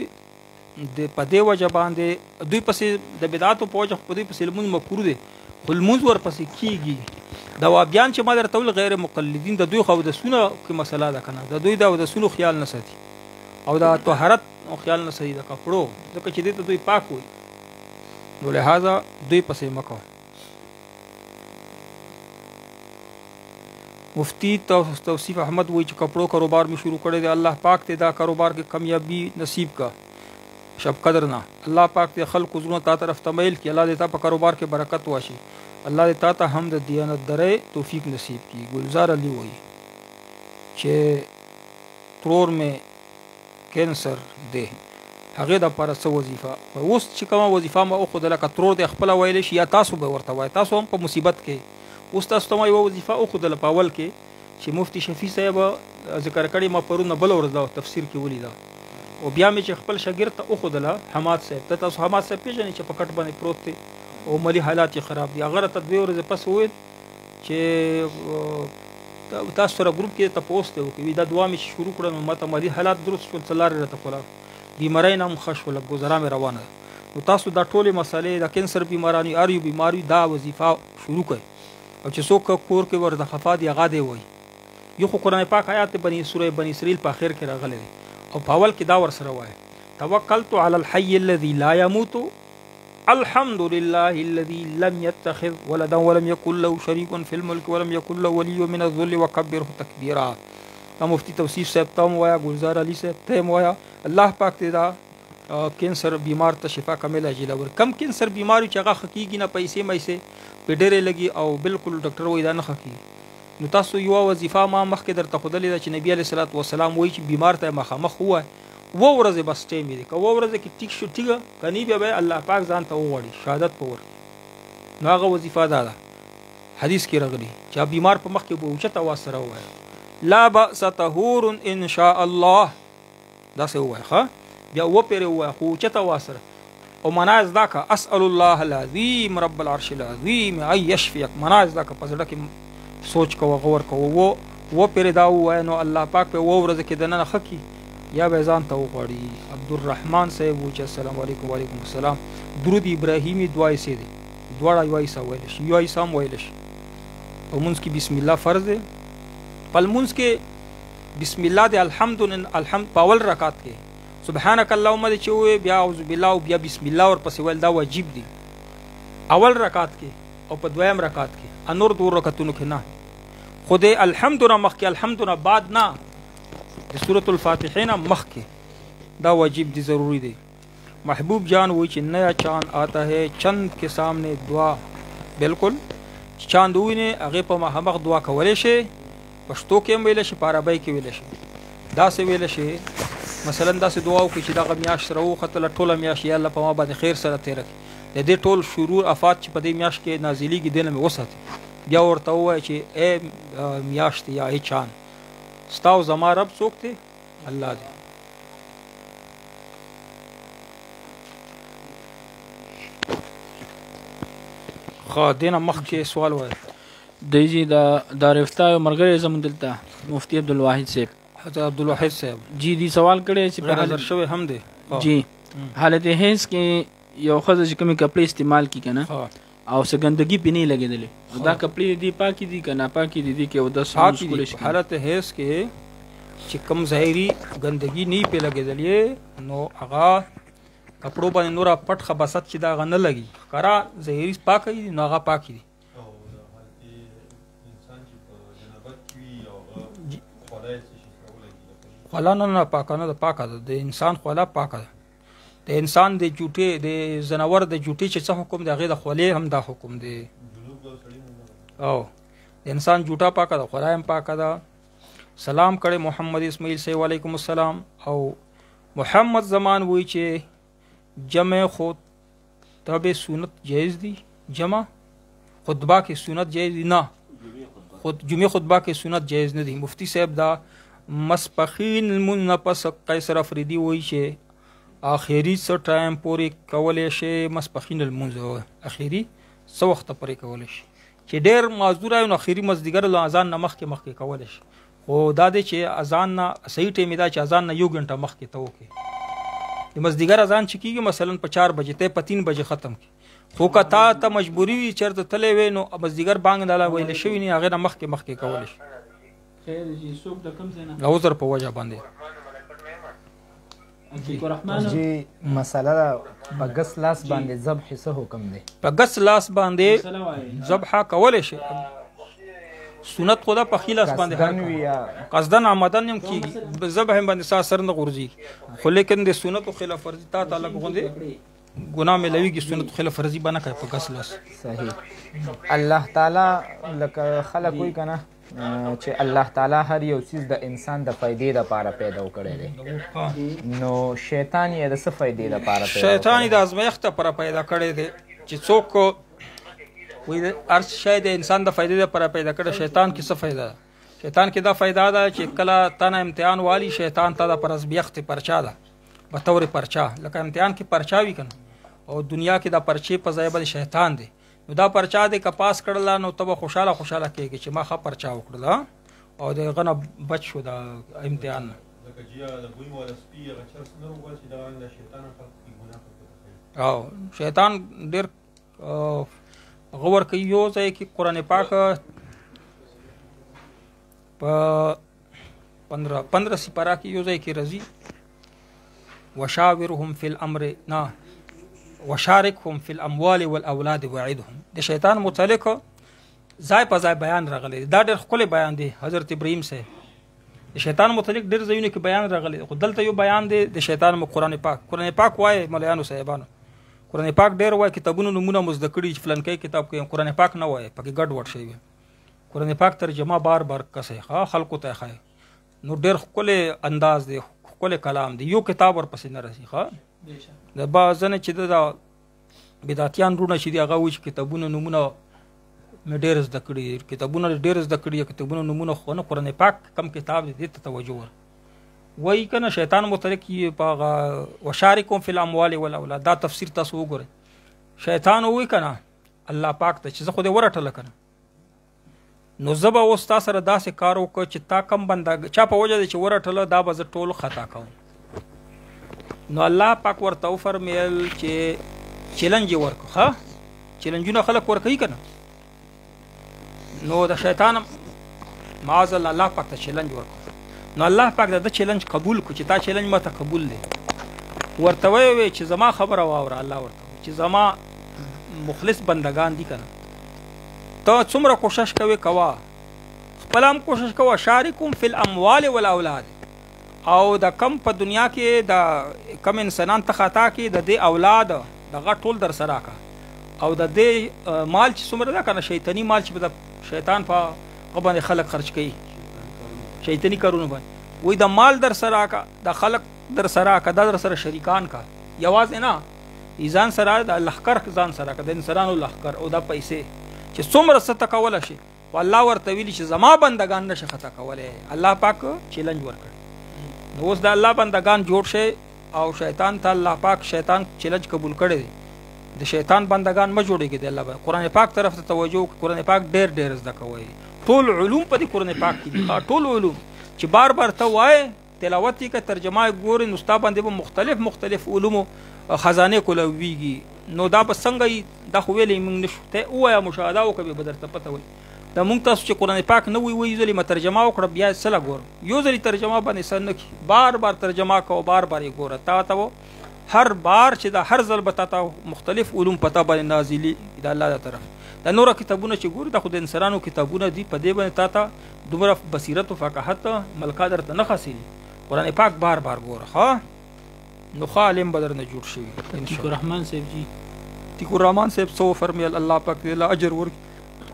د په دې وجه باندې دوی پسې د بدعاتو په وجه په دوی پسې لمونځ مکروه دی خو لمونځ ورپسې کېږي د وابیان چې ما درته ویل غیر مقلدین د دوی خو اودسونه کې مسله ده که نه د دوی د اودسونو خیال نه ساتي او د طهارت خیال نه ساتي د کپړو ځکه چې دې ته دوی پاک وي نو لہذا دوی پسې مه کوه. مفتی توصیف احمد وایي چې کپړو کاروبار می شروع کړی دی الله پاک ته دا کاروبار کې کامیابی نصیب کا شب قدر نه الله پاک ته خلق زړه تا طرف تمیل کی الله دې تا په کاروبار کې برکت واشي الله دې تا ته هم د دیانت درې توفیق نصیب کی. گلزار علی وایي چې ترور مې کینسر دی هغه د لپاره څه وظیفه اوس چې کومه وظیفه ما اخذ لکه ترور د خپل ویل شي یا تاسو به ورته وای تاسو هم په مصیبت کې اوس تاسو ته یو وظیفه اخذ له پاول کې چې مفتی شفیع صاحب ذکر کړی ما پرونه بل ورځ دا تفسیر کې ولیدا او بیا مې چې خپل شاګرد ته اخذ له حماد صاحب ته تاسو حماد صاحب پیژنئ چې په کټ باندې پروت دی او مالی حالات یې خراب دي هغه ته 2 ورځې پس وویل چې تاسو سره ګروپ کې تاسو ته وکړي دا دعا مې شروع کړم ماته مالی حالات درست شول څلار راته کوله بیماری نام خوش ولا گزارا مې روانه نو تاسو دا ټولې مسالې د کینسر بیمارانی اریو بیماری دا وظیفه شروع کړئ او چې څوک کور کې ورته خفا دی هغه دی وایي یو خو قرآن پاک آیات بنی سوره بنی اسرائیل په اخر کې راغلی او په اول کې دا ورسره وایي توکلت علی الحي الذي لا يموت الحمد لله الذي لم يتخذ ولدا ولم يكن له شريك في الملك ولم يكن له ولي من الذل وكبره تكبيرا. مفتی توصیف صاحب ته وایا گلزار علی صاحب ته وایا الله پاک ته دا کینسر بیمار ته شفا کامله عاجله ور کم کینسر بیماری چې هغه حقیقي نه پیسې مېسه په ډېرې لګي او بالکل ډاکټر وایي دا نه حقیقي نو تاسو یو وظیفه ما مخکې درته ښودلې ده چې نبی علیه الصلاة والسلام وایي چې بیمار ته مخامخ ووایه ورځې بس ټایم دی که ورځې کې ټیک شو ټیکه که نه بیا به الله پاک ځان ته وغواړي شهادت په ورکړي نو هغه وظیفه دا ده حدیث کې راغلي چې بیمار په مخ کې به اوچت اواز سره ووایه لا بأس طهور ان شاء الله داسې ووایه ښه بیا وپېرې ووایه خو اوچت اواز سره او معنا یې زده که اسأل الله العظیم رب العرش العظیم ان یشفیک معنا یې زده که په زړه کې سوچ کوه غور کوه وپېرې دا ووایه نو الله پاک په ورځ کې دننه ښه کړي یا به ځان ته وغواړي. عبدالرحمن صاحب و چې السلام علیکم وعلیکم السلام درود ابراهیمی دعای سي دي دواړه یو ایسا ویل شي یو ایسا ویل شي په منځ کې بسم الله فرض دی په منځ کې بسم الله دی الحمد په اول رکعت کې سبحانك اللهم دې چې وي بیا اعوذ بالله او بیا بسم الله ورپسې ویل دا واجب دی اول رکعت کې او په دویم رکعت کې انور دو رکعتونو کې نه خو دې الحمد نه مخکې الحمد نه بعد نه د سورة الفاتحه نه مخکې دا واجب دی ضروری دی. محبوب جان وی چې نیا چاند آتا ہے چند کے سامنے دعا بالکل چاند وینه هغه په مخامخ دعا کولای شي پښتو کې ویل شي په عربی کې ویل شي دا څه ویل شي مثلا دا څه دعا وکړي چې دا میاش سره وختل ټوله میاش یا الله په ما باندې خیر سره تیر کړي د دې ټول شرور افات چې په دې میاش کې نازلېږي دنه مې وساتي بیا ورته وایي چې اے میاشت یا ای چاند ستاو زما رب څوک دی الله دی. خا دینه مخکې سوال وای دی جی دا دارفتا مرګره زمون دلته مفتی عبدالواحد صاحب حضرت عبدالواحد صاحب جی دی سوال کړي چې حاضر شوی هم دی جی حالت هیڅ کې یو خزه چې کومي کپڑے استعمال کی کنه او څه ګندګي پینې لګیدلې دا کپڑے دی پاکي دي کنه پاکي دي کې او د سکول حالت هیڅ کې چې کم ظاهري ګندګي نه پی لګیدلې نو هغه کپړو باندې نور پټ خباست چې دا غنه لګي کرا ظاهري پاکي دي نو هغه پاکي دي خلا نه پاکانه د پاکه د انسان خلا پاکه د انسان د جوټي د زناور د جوټي چې څه حکم دی هغه د خولې هم دا حکم دی او د انسان جوټا پاکه د خلا هم پاکه ده. سلام کړه محمد اسماعیل صاحب وعلیکم السلام او محمد زمان وی چې جمع خطبه سنت جایز دی جمع خطبه کې سنت جایز دی نه جمعه خطبه کې سنت جایز نه دی. مفتی صاحب دا مسپخین المنپس قیصر افریدی وی چې اخیری څه ټایم پورې کولای شي مسپخین المنځ اخیری څه وخت پورې کولای شي چې ډېر معذور وي نو اخیری مزدګر له اذان نه مخکې کولای شي خو دا دی چې اذان نه صحیح ټیم دا چې اذان نه 1 غنټه مخکې ته وکړي. د مازدیګر اذان چې کېږي مثلا په 4 بجې ته په 3 بجې ختم کړي، خو که ته مجبوري وي چېرته تللی وې نو مازدیګر بانګ د الله ویلی شوي نه هغې نه مخکې کولی شي. خیر جی څوک د کوم ځای نه؟ د عذر په وجه باندې. جی مسله په ګس لاس باندې ذبح څه حکم دی؟ په ګس لاس باندې ذبح کولی شي، سنت خدا په خی لاس باندې قصدن عمدن هم کېږي، ذبح باندې سا سر نه غورځي، خو لیکن د سنت خلاف ورزي تا تعالی غوندې ګناه ملويږي، سنت خلاف ورزي باندې کوي په ګس لاس. صحیح. الله تعالی لکه خلک وایي که نه چې الله تعالی هر یو چیز د انسان د فایدې دپاره پیدا کړی دی، نو شیطان یې د څه فایدې دپاره پیدا؟ شیطان یې د ازمایښت دپاره پیدا کړی دی چې څوک وایي هر شی د انسان د فایدې دپاره پیدا کړی. شیطان کې څه فایده ده؟ شیطان کې دا فایده ده چې کله تا نه امتحان والي شیطان تا د پر ازمیښت پرچا ده په طور پرچا، لکه امتحان کې پرچا وي که نه، او دنیا کې دا پرچې په ځای باندې شیطان دی، نو دا پرچا دی که پاس کړله نو ته به خوشحاله کېږي چې ما ښه پرچا وکړله او د هغه نه بچ شو د امتحان نه. او شیطان ډېر هغه ورکوي یو ځای کې قرآن پاک په 15 سپاره کې یو ځای کې راځي وشاورهم فی الامر نه وشارکهم فی الاموال والاولاد وعدهم. د شیطان متعلق ځای په ځای بیان راغلی، دا ډېر ښکلی بیان دی. حضرت ابراهیم صاحب د شیطان متعلق ډېر ځایونو کې بیان راغلی، خو دلته یو بیان دی د شیطان قرآن پاک وایي ملایانو صاحبانو، قرآن پاک ډېر وایي کتابونو نومونه مو زده کړي چې فلانکی کتاب کوي، قرآن پاک نه وایي، پکې ګډ وډ شوي. قرآن پاک ترجمه بار کسي خلکو ته ښایي، نو ډېر ښکلی انداز دی، ښکلی کلام دی، یو کتاب ورپسې نه رسي. د بعضنه چې د بدعتیان رونه چې دي هغه وایي چې کتابونو نومونه مې ډېر زده کړي، کتابونه ډېر زده کړي، کتابونو نومونه خو نه، قرآن پاک کم کتاب دی دې ته توجه ور وایي که نه. شیطان متعلق یې په هغه وشارکهم فی الاموال والاولاد دا تفسیر تاسو وګورئ. شیطان وایي که نه الله پاک ته چې زه خو دې ورټله که نه، نو زه به اوس تا سره داسې کار وکړه چې تا کم بنده چا په وجه دی چې ورټله دا به زه ټول خطا کوم. نو الله پاک ورته وفرمیل چې چیلنج یې ورکړه. ښه چیلنجونه خلک ورکوي که نه، نو د شیطان معاذ الله پاک ته چیلنج ورکړه، نو الله پاک د چیلنج قبول کړو چې تا چیلنج ماته قبول دی. ورته وی چې زما خبره واوره، الله ورته چې زما مخلص بندگان دي که نه، ته څومره کوشش کوې کوه، خپله هم کوشش کوه، شارکهم فی الاموال والاولاد، او د کم په دنیا کې د کم انسانان ته خطا کې د دې اولاد دغه ټول در سره کا، او د دې مال چې څومره ده که نه شیطاني مال چې د شیطان په هغه باندې خلک خرچ کوي شیطاني کارونه باندې، وایي د مال در سره کا، د خلک در سره کا، دا در سره شریکان کا، یوازې نه ځان سره د لښکر ځان سره کا، د انسانانو لښکر او دا پیسې چې څومره څه ته کولی شي، خو الله ورته ویلي چې زما بندګان نشي خطا کولی. الله پاک چیلنج ورکړ، نو اوس د الله بندگان جوړ شي او شیطان ته الله پاک شیطان چیلنج قبول کړی دی. د شیطان بندگان مه جوړېږي د الله قرآن پاک طرف ته توجه وکړئ. قرآن پاک ډېر زده کوئ، ټول علوم په دې قرآن پاک کې دي، ټول علوم چې بار بار ته وایې تلاوت یې که ترجمه یې ګورې نو ستا باندې به مختلف علومو خزانې کولویږي. نو دا به څنګه دا خو ویلی موږ نشو، ته ووایه مشاهده وکړه به درته پته وایي. دا موږ تاسو چې قرآن پاک نه وایي ځلې ما ترجمه وکړه بیا یې سله ګورم، یو ځلې ترجمه باندې سر نه کړي، بار بار ترجمه کوه، بار بار یې ګوره، تا ته هر بار چې دا هر ځل به تا ته مختلف علوم په تا باندې نازلي د الله د طرف. دا نوره کتابونه چې ګوري دا خو د انسانانو کتابونه دي، په دې باندې تا ته دومره بصیرت و فقاهت ملکه درته نه حاصلي. قرآن پاک بار بار ګوره، ښه نو ښه عالم به درنه جوړ شوي. تیکو رحمان صاحب جی تیکو رحمان صاحب څه وفرمیل الله پاک دې له اجر ورکړي،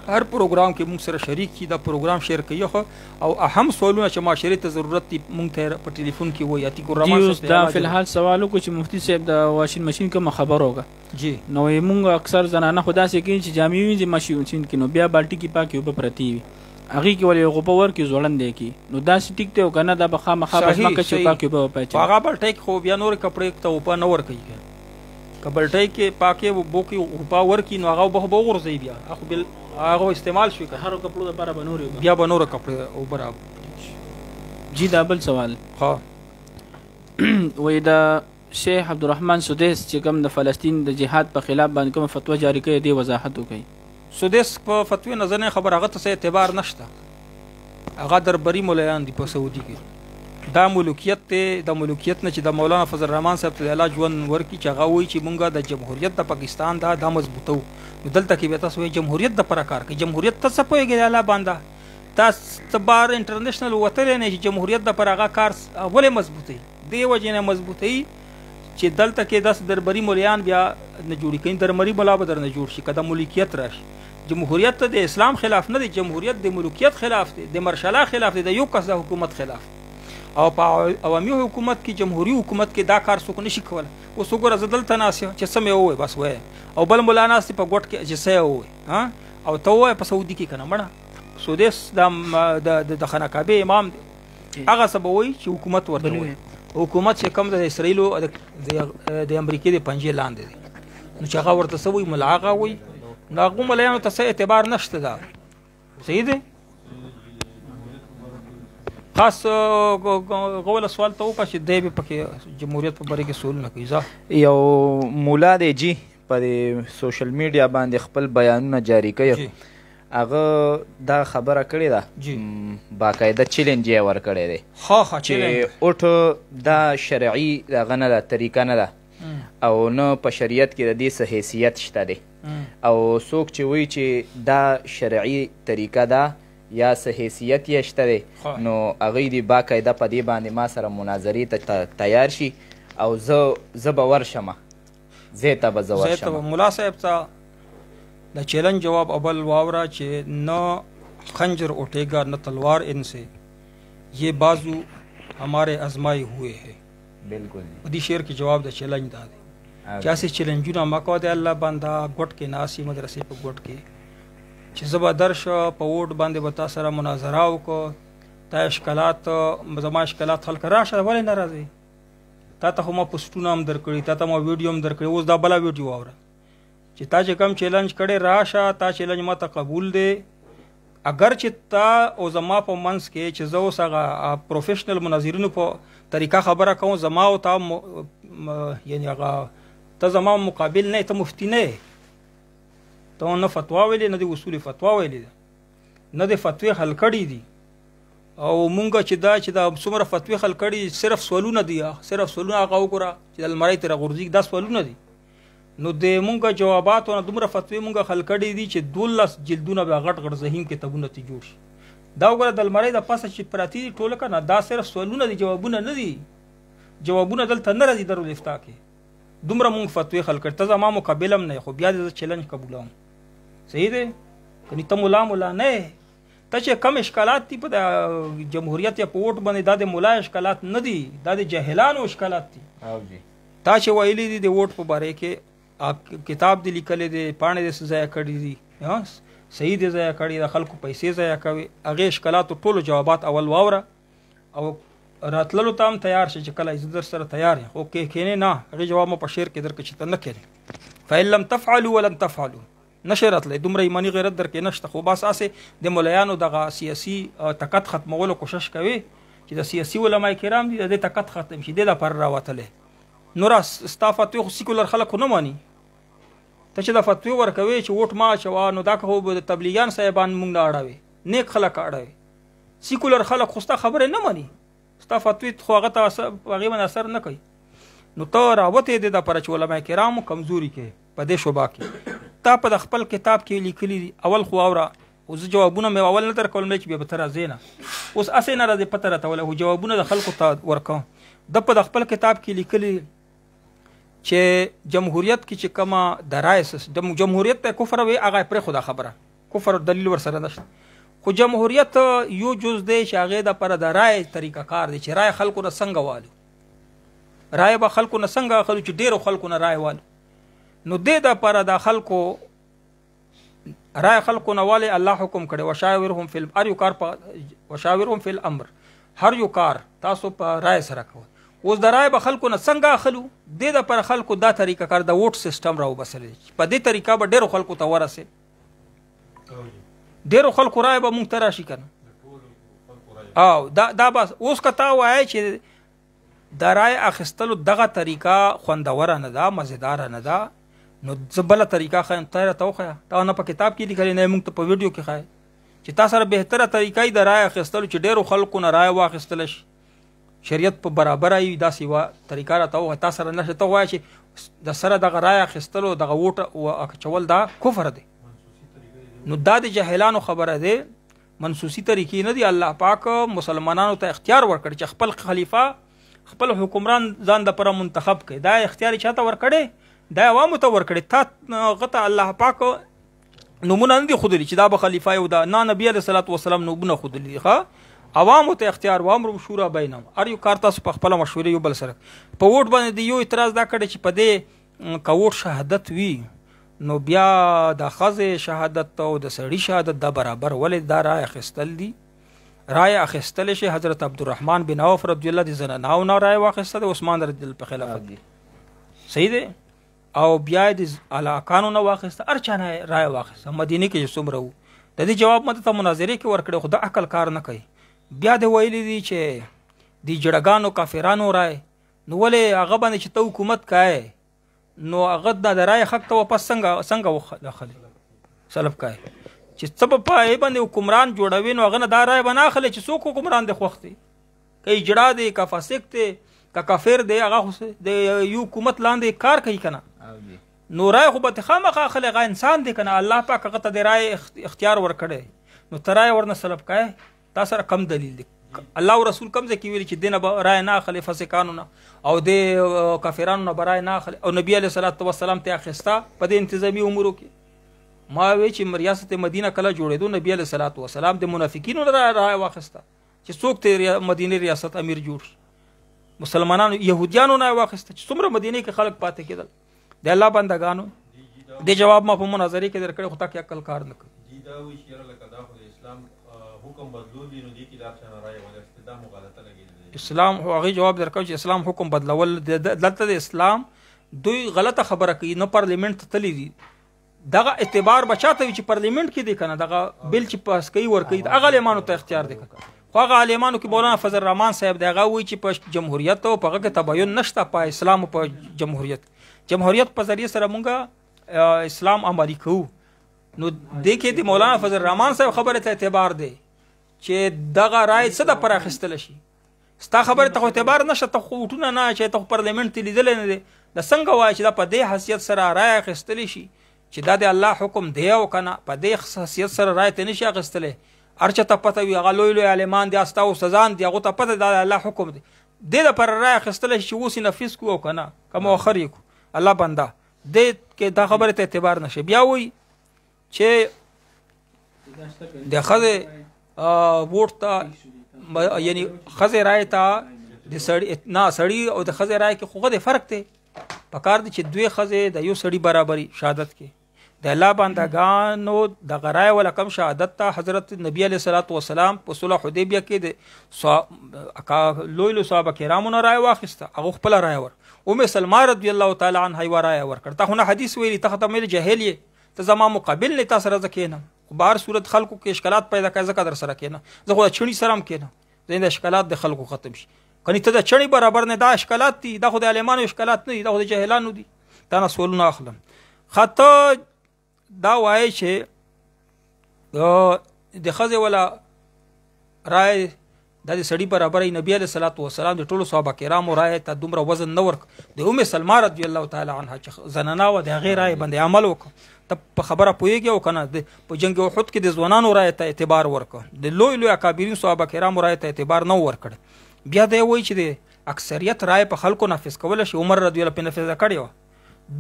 هر پروګرام کې موږ سره شریک کی، دا پروګرام شیر کوي خو او اهم سوالونه چې معاشري ته ضرورت دي موږ ته په ټلیفون کې وایي. اتیکو رحمان صاحب دا فی الحال سوالو کو چې مفتی صاحب د واشین ماشین کوم خبر ہوگا جی، نو موږ اکثر زنانه خدا سي کوي چې جامې وینځي ماشین کې، نو بیا بالټي کې پاکي وب پرتی وي هغه کې ولې غوپه ور کې زوړند دی کی، نو دا ټیک ته کنه دا بخا مخه بس مکه چې پاکي وب پچ هغه بالټي خو بیا نور کپڑے ته وب نه ور کوي، کبلټي کې پاکي وب کې وب ور کې نو هغه به ورځي بیا اخو بل هغه استعمال شوي که هر کپړو لپاره بنوري بیا بنور کپړه او برابر جی دا بل سوال وای دا شیخ عبدالرحمن سدیس چې کوم د فلسطین د جهاد په خلاف باندې کوم فتوا جاری کړې دی وضاحت وکړي. سدیس په فتوی نظر نه خبر هغه ته اعتبار نشته، هغه دربري مولایان دي په سعودي کې. دا ملوکیت ته د ملوکیت نه چې د مولانا فضل الرحمن صاحب ته الله ژوند ورکړي چې هغه وایي چې مونږه د جمهوریت د پاکستان دا مضبوطو. دلته کې به تاسو وایي جمهوریت د پر کار کوي. جمهوریت ته څه پوهېږي الله باندې تاسو بار انټرنیشنل وتلې نه چې جمهوریت د پر هغه کار ولې مضبوطي دی وجې نه مضبوطي چې دلته کې داس دربري مولیان بیا نه جوړي کوي. دربري مولا به در نه جوړ شي کله ملکیت راشي. جمهوریت د اسلام خلاف نه دی، جمهوریت د ملکیت خلاف دی، د مرشله خلاف دی، د یو کس د حکومت خلاف. او په عوامي حکومت کې جمهوریت حکومت کې دا کار څوک نشي کولی. اوس وګوره زه دلته ناست یم چې څه مې ووایي بس وایي، او بل مولا ناست په ګوټ کې چې څه یې ووایي او ته ووایې په سعودي کې که نه مړه سودیس د خانقابې امام دی، هغه څه به وایي چې حکومت ورته وایي. حکومت چې کوم د اسرائیلو د امریکې د پنجې لاندې دی، نو چې هغه ورته څه وایي ملا هغه وایي. نو هغو ملایانو ته څه اعتبار نشته. دا صحیح دی. خاص غوله سوال ته وکړه چې دی به پکې جمهوریت په باره کې سوالونه کوي. یو مولا دی جی په سوشل میډیا باندې خپل بیانونه جاری کوي، هغه دا خبره کړې ده باقاعده چیلنج یې ورکړی دی چې اوټو دا شرعي دغه نه ده، طریقه نه ده او نه په شریعت کې د دې څه حیثیت شته دی، او څوک چې وایي چې دا شرعي طریقه ده یا څه حیثیت یې شته دی نو هغوی دې باقاعده په دې باندې ما سره مناظرې ته تیار شي او زه به ورشمه، ځای ته به زه ورشم. ملا صاحب ته د چیلنج جواب اول واورا چې نہ خنجر اٹھेगा نہ تلوار ان سے یہ بازو ہمارے آزمائے ہوئے ہیں. بالکل دی شعر کی جواب د چیلنج دا دی چې اسې چیلنجونه مکو د الله بندا ګټ کې ناسي مدرسې په ګټ کې چې زبا درش په ووټ باندې وتا سره مناظره وکړو. تا اشکالات زما اشکالات حل راشه ولې ناراضي؟ تا ته هم پوسټونه هم درکړي، تا ته ما ویډیو هم درکړي. اوس دا بلا ویډیو واوره چې تا چې کم چیلنج کړی راشه، تا چیلنج ما ته قبول دی. اگر چې تا او زما په منځ کې چې زه اوس هغه پروفیشنل مناظرینو په طریقه خبره کوم، زما او تا یعنی هغه ته زما مقابل نه، ته مفتی نه، ته نه فتوا ویلې نه د اصول فتوا ویلې نه د فتوی حل کړي دي. او مونږ چې دا څومره فتوی حل کړي صرف سوالونه دي، صرف سوالونه هغه وګوره چې د الماری تر غورځي دا سوالونه دي. نو د مونږ جوابات او دومره فتوی مونږ حل کړي دي چې 12 جلدونه به غټ غټ ذهیم کتابونه ته جوړ شي. دا وګوره د الماری د پاسه چې پراتی دي ټوله کنه، دا صرف سوالونه دي، جوابونه نه دي. جوابونه دلته نه راځي دارالافتا کې. دومره مونږ فتوی حل کړي. ته زما مقابل هم نه، خو بیا د چیلنج قبولوم. صحیح دی کني؟ ته مولا نه، ته چې کم اشکالات دي په جمهوریت یا په ووټ باندې، دا د مولا اشکالات نه دي، دا د جاهلانو اشکالات دي. تا چې ویلي دي د ووټ په باره کې کتاب دی لیکلی دی، پاڼې دې ضایع کړي دي، صحیح دې ضایع کړي، د خلکو پیسې ضایع کوي. هغې اشکالاتو ټولو جوابات اول واوره او راتللو ته هم تیار شي چې کله زه در سره تیار یم. خو کښېنې نه، هغې جواب مو په شعر کې درکړه چې ته نه کښېنې. فإن لم تفعلوا ولن تفعلوا، نشي راتلی، دومره ایماني غیرت در کې نشته. خو بس هسې د ملایانو دغه سیاسي طاقت ختمولو کوشش کوي چې د سیاسي علما کرام دي د دې طاقت ختم شي، دې لپاره راوتلی. نور ستا فتوی خو سیکولر خلک خو نه ماني. ته چې د فتوی ورکوي چې ووټ ما اچوه، نو دا که خو د تبلیغیان صاحبان مونږ نه اړوي، نیک خلک اړوي. سیکولر خلک خو ستا خبرې نه ماني، ستا فتوی خو هغه ته هغې باندې اثر نه کوي. نو ته راوتې دې دپاره چې علما کرامو کمزوري کوي په دې شعبه کې. تا په د خپل کتاب کې لیکلي دي، اول خو واوره. اوس جوابونه مې اول نه درکول چې بیا به ته راځې نه، اوس اسې نه راځې پته راته ولی، خو جوابونه د خلکو ته ورکوم. د په د خپل کتاب کې لیکلي چې جمهوریت کې چې کومه د رایې جمهوریت ته کفر وي، هغه پرېښوده خبره، کفر دلیل ورسره نشته. خو جمهوریت یو جز دی چې هغې دپاره د رایې طریقه کار دی چې رایې خلکو نه څنګه والو، رایې به خلکو نه څنګه اخلو چې ډېرو خلکو نه رایې والو. نو دې دپاره د خلکو رایې خلکو نه والې الله حکم کړی وشاورهم فی هر یو کار وشاورهم فی الامر، هر یو کار تاسو په رایې سره کوئ. اوس د رایې به خلکو نه څنګه اخلو، دې دپاره خلکو دا طریقه کار د ووټ سیسټم راوبسلی چې په دې طریقه به ډېرو خلکو ته ورسې، ډېرو خلکو رایې به مونږ ته راشي که نه. او دا بس اوس که تا وایې چې د رای اخیستلو دغه طریقه خوندوره نه ده، مزیداره نه ده، نو زه بله طریقه ښیم، ته راته وښیه. تا نه په کتاب کې لیکلې نه موږ ته په ویډیو کې ښایې چې تا سره بهتره طریقه یې د رای اخیستلو چې ډېرو خلکو نه رای واخیستلی شي، شریعت په برابره وي، داسې یوه طریقه راته وښیه. تا سره نشته، ته وایه چې د سره دغه رای اخیستلو دغه ووټ اچول دا کفر دی، نو دا د جاهلانو خبره دی، منسوسي طریقې نه دي. الله پاک مسلمانانو ته اختیار ورکړي چې خپل خلیفه خپل حکمران ځان دپاره منتخب کړي. دا اختیار یې چاته ورکړی؟ دا عوامو ته ورکړي. تا هغه ته الله پاک نومونه نه دي ښودلي چې دا به خلیفه یو ده، نه نبي علیه صلات وسلام نومونه ښودلي دي. ښه عوامو ته اختیار، وامر شورا بینهم، هر یو کار تاسو په خپله مشورې یو بل سره. په ووټ باندې د یو اعتراض دا کړی چې په دې که ووټ شهادت وي نو بیا د ښځې شهادت او د سړي شهادت دا برابر، ولې دا رای اخیستل دي. رای اخیستلی شي. حضرت عبدالرحمن بن عوف رضی الله د زناناو نه رای واخیسته د عثمان رضی الله په خلافت دي، صحیح دی، او بیا د علاقانو نه واخیسته، هر چا نه رای واخیسته. مدینه کې چې څومره وو د دې جواب ماته ته مناظرې کې ورکړی، خو د عقل کار نه کوي. بیا د ویلي دي چې د جړګانو کافرانو رای، نو ولې هغه باندې چې ته حکومت کوې نو هغه د رای حق ته واپس څنګه داخلي سلب کوي چې څه په پای باندې حکمران جوړوي، نو هغه نه دا رای به نه اخلي چې څوک حکمران دی خوښ دی، که اجړا دی، که فاسق دی، که کافر دی، هغه خو د یو حکومت لاندې کار کوي که نه، نو رای خو به خامخا اخلي، هغه انسان دی که نه. الله پاک هغه ته د رای اختیار ورکړی، نو ته رای ورنه سلب کوي. تا سره کم دلیل دی؟ الله او رسول کوم ځای کې ویلي چې دې نه رای نه اخلي فاسقانو نه او د کافرانو نه به رای نه اخلي، او نبي علیه صلات وسلام ته اخیسته په دې انتظامي امورو کې. ما وی چې ریاست مدینه کله جوړېدو نبي علیه صلات وسلام د منافقینو نه رای واخیسته چې څوک ته مدینه ریاست امیر جوړ شي، مسلمانانو یهودیانو نه واخیسته چې څومره مدینه کې خلک پاتې کېدل. د الله بندګانو د جواب ما په مناظرې کې درکړی، خو تا کې عقل کار نه کوي. اسلام هغه جواب درکړ چې اسلام حکم بدلول، دلته د اسلام دوی غلطه خبره کوي. نه پارلیمنت ته تللی دي، دغه اعتبار بچاته وي چې پارلیمنت کې دی کنه دغه بل چې پاس کوي ور کوي، هغه عالمانو ته اختیار دی. خو هغه عالمانو کې مولانا فضل الرحمن صاحب دی، هغه وایي چې په جمهوریت او په هغه کې تباین نشته، په اسلام او په جمهوریت په ذریعه سره مونږه اسلام عملي کوو. نو دې کې د مولانا فضل الرحمن صاحب خبره ته اعتبار دی چې دغه رای څه د پر اخیستل شي. ستا خبره ته اعتبار نشته، ته خو وټونه نه چې ته پارلیمنت ته لیدلی نه دی، د څنګه وایي چې دا په دې حیثیت سره رای اخیستلی شي چې دا د الله حکم دی او که نه، په دې حیثیت سره رای ته نشي اخیستلی. هر چا ته پته وي، هغه لوی لوی عالمان دي، استا استادان دي، هغو ته پته دا د الله حکم دی، دې دپاره رای اخیستلی شي چې اوس یې نفیظ کړو او که نه، که مؤخر یې کړو. الله بنده دې کې دا خبرې ته اعتبار نشي. بیا وایي چې د ښځې ووټ ته یعنی ښځې رای ته د سړي نه سړي او د ښځې رای کې خو د فرق دی. پکار دی چې دوی ښځې د یو سړي برابري شهادت کې د الله بندګانو دغه رای ولا کم شهادت ته حضرت نبی علیه صلات وسلام په صلح حدیبیه کې د لوی لوی صحابه کرامو نه رای واخیسته، هغه خپله رای ور. ام سلمہ رضی الله تعالی عنها یوه رای ورکړه. تا خو نه حدیث ویلي، ته خو ته مې جاهل یې، ته زما مقابل نه، تا سره زه کښېنم. خو په هر صورت خلکو کې اشکالات پیدا کوي، ځکه در سره کښېنم، زه خو د چڼي سره هم کښېنم، ځینې د اشکالات د خلکو ختم شي. کنی ته د چڼي برابر نه، دا اشکالات دي، دا خو د عالمانو اشکالات نه دي، دا خو د جاهلانو دي. تا نه سوالونه اخلم. ته دا وایي چې د ښځې ولا رای دا د سړي برابر نبی علیه صلات وسلام د ټولو صحابه کرامو رای ته دومره وزن نه ورک. د ام سلمہ رضی الله تعالی عنها چې زنانه وه، د هغې رای باندې عمل وکړه. ته په خبره پوهېږې او که نه؟ په جنګ احد کې د ځوانانو رای ته اعتبار ورکړه، د لوی لوی اکابرین صحابه کرامو رای ته اعتبار نه ورکړه. بیا دی وایي چې د اکثریت رای په خلکو نافظ کولی شي. عمر رضی الله پرې نافظه کړې وه،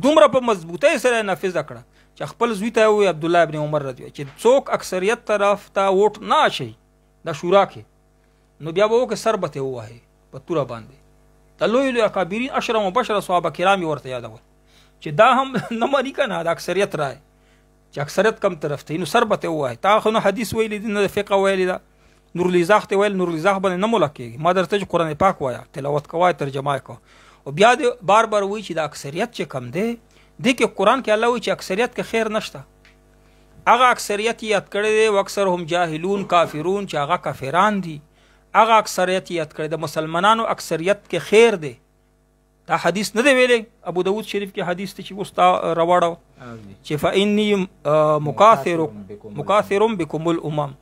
دومره په مضبوطۍ سره یې نافظه کړه چې خپل زوی ته وایي عبدالله ابن عمر رضی الله چې څوک اکثریت طرف ته ووټ نه اچوي د شورا کې، نو بیا به وکړي سر به ترې ووهي په توره باندې. د لوی لوی اکابرین اشره مبشره صحابه کرام یې ورته یادول چې دا هم نه مني که نه د اکثریت رای چې اکثریت کم طرف ته نو سر به ترې ووهي. تا خو نه حدیث ویلی دي، نه د فقه ویلی ده. نورالایزاق ته ویل، نورالایزاق باندې نه ملک کېږي. ما درته چې قرآن پاک وایه، تلاوت کوه، ترجمه یې کوه. او بیا د بار بار وایي چې د اکثریت چې کم دی، دې کې قرآن کې الله وایي چې اکثریت کې خیر نشته. هغه اکثریت یاد کړی دی، واکثرهم جاهلون کافرون، چې هغه کافران دي، هغه اکثریت یاد کړی د مسلمانانو اکثریت کې خیر دی. دا حدیث نه دی ویلی ابو داود شریف کې حدیث ته چې اوس تا راوړو چې فإني مکاثر بكم الامم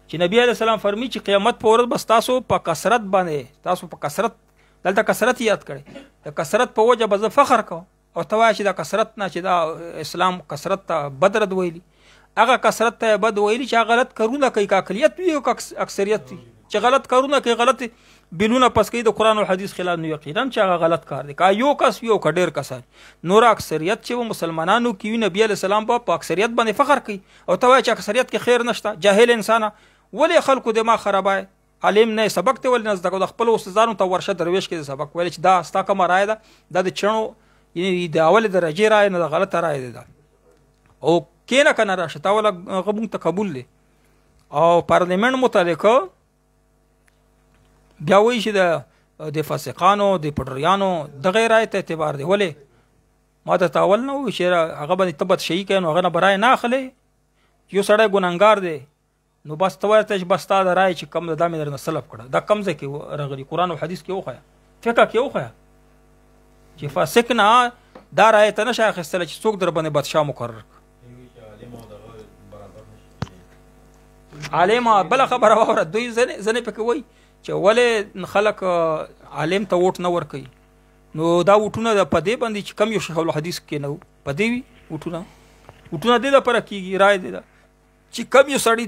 چې نبی علیہ السلام فرمی چې قیامت په ورځ بس تاسو په کثرت باندې تاسو په کثرت دلته کثرت یاد کړئ د کثرت په وجه به زه فخر کوم او ته وایې چې دا کثرت نه چې دا اسلام کثرت ته بد رد ویلي هغه کثرت ته بد ویلي چې غلط کارونه کوي که اقلیت وي او اکثریت وي چې غلط کارونه کوي غلط بلونه پس کوي د قرآن او حدیث خلاف نو یقینا چې هغه غلط کار دی که یو کس یو که ډېر کسان نور اکثریت چې مسلمانانو کې وي نبي علیه السلام په اکثریت باندې فخر کوي او ته وایې چې اکثریت کې خیر نشته جاهل انسانه ولې خلکو دماغ خرابای عالم نه سبق ته ولې نه زده کو د خپل استادانو ته ورشه درویش کې سبق ویل چې دا ستا کومه رایه ده دا د چڼو یعنې د اول درجې رایه نه د غلطه رایه ده او کینه کنه راشه تا ولا غمون ته قبول دی او پارلیمنت متعلق بیا وایي چې د فاسقانو د پډریانو دغه رایه ته اعتبار دی ولې ما ته تاول نه وایي چې هغه باندې تبت شي کوي نو هغه نه برای نه اخلي یو سړی ګناهګار دی نو بس ته وایې چې بس تا د رایې چې کم دا مې درنه سلب کړه دا کم ځای کې راغلي قرآن او حدیث کې وښیه فقه کې وښیه چې فاسق نه دا رایې ته نشي اخیستلی چې څوک در باندې بادشاه مقرر عالم بله خبره واوره دوی ځنې پکې وایي چې ولې خلک عالم ته ووټ نه ورکوي نو دا ووټونه د په دې باندې چې کم یو شیخ الحدیث کې نه و په دې وي ووټونه دې دپاره کېږي رایې دې ده چې کم یو سړی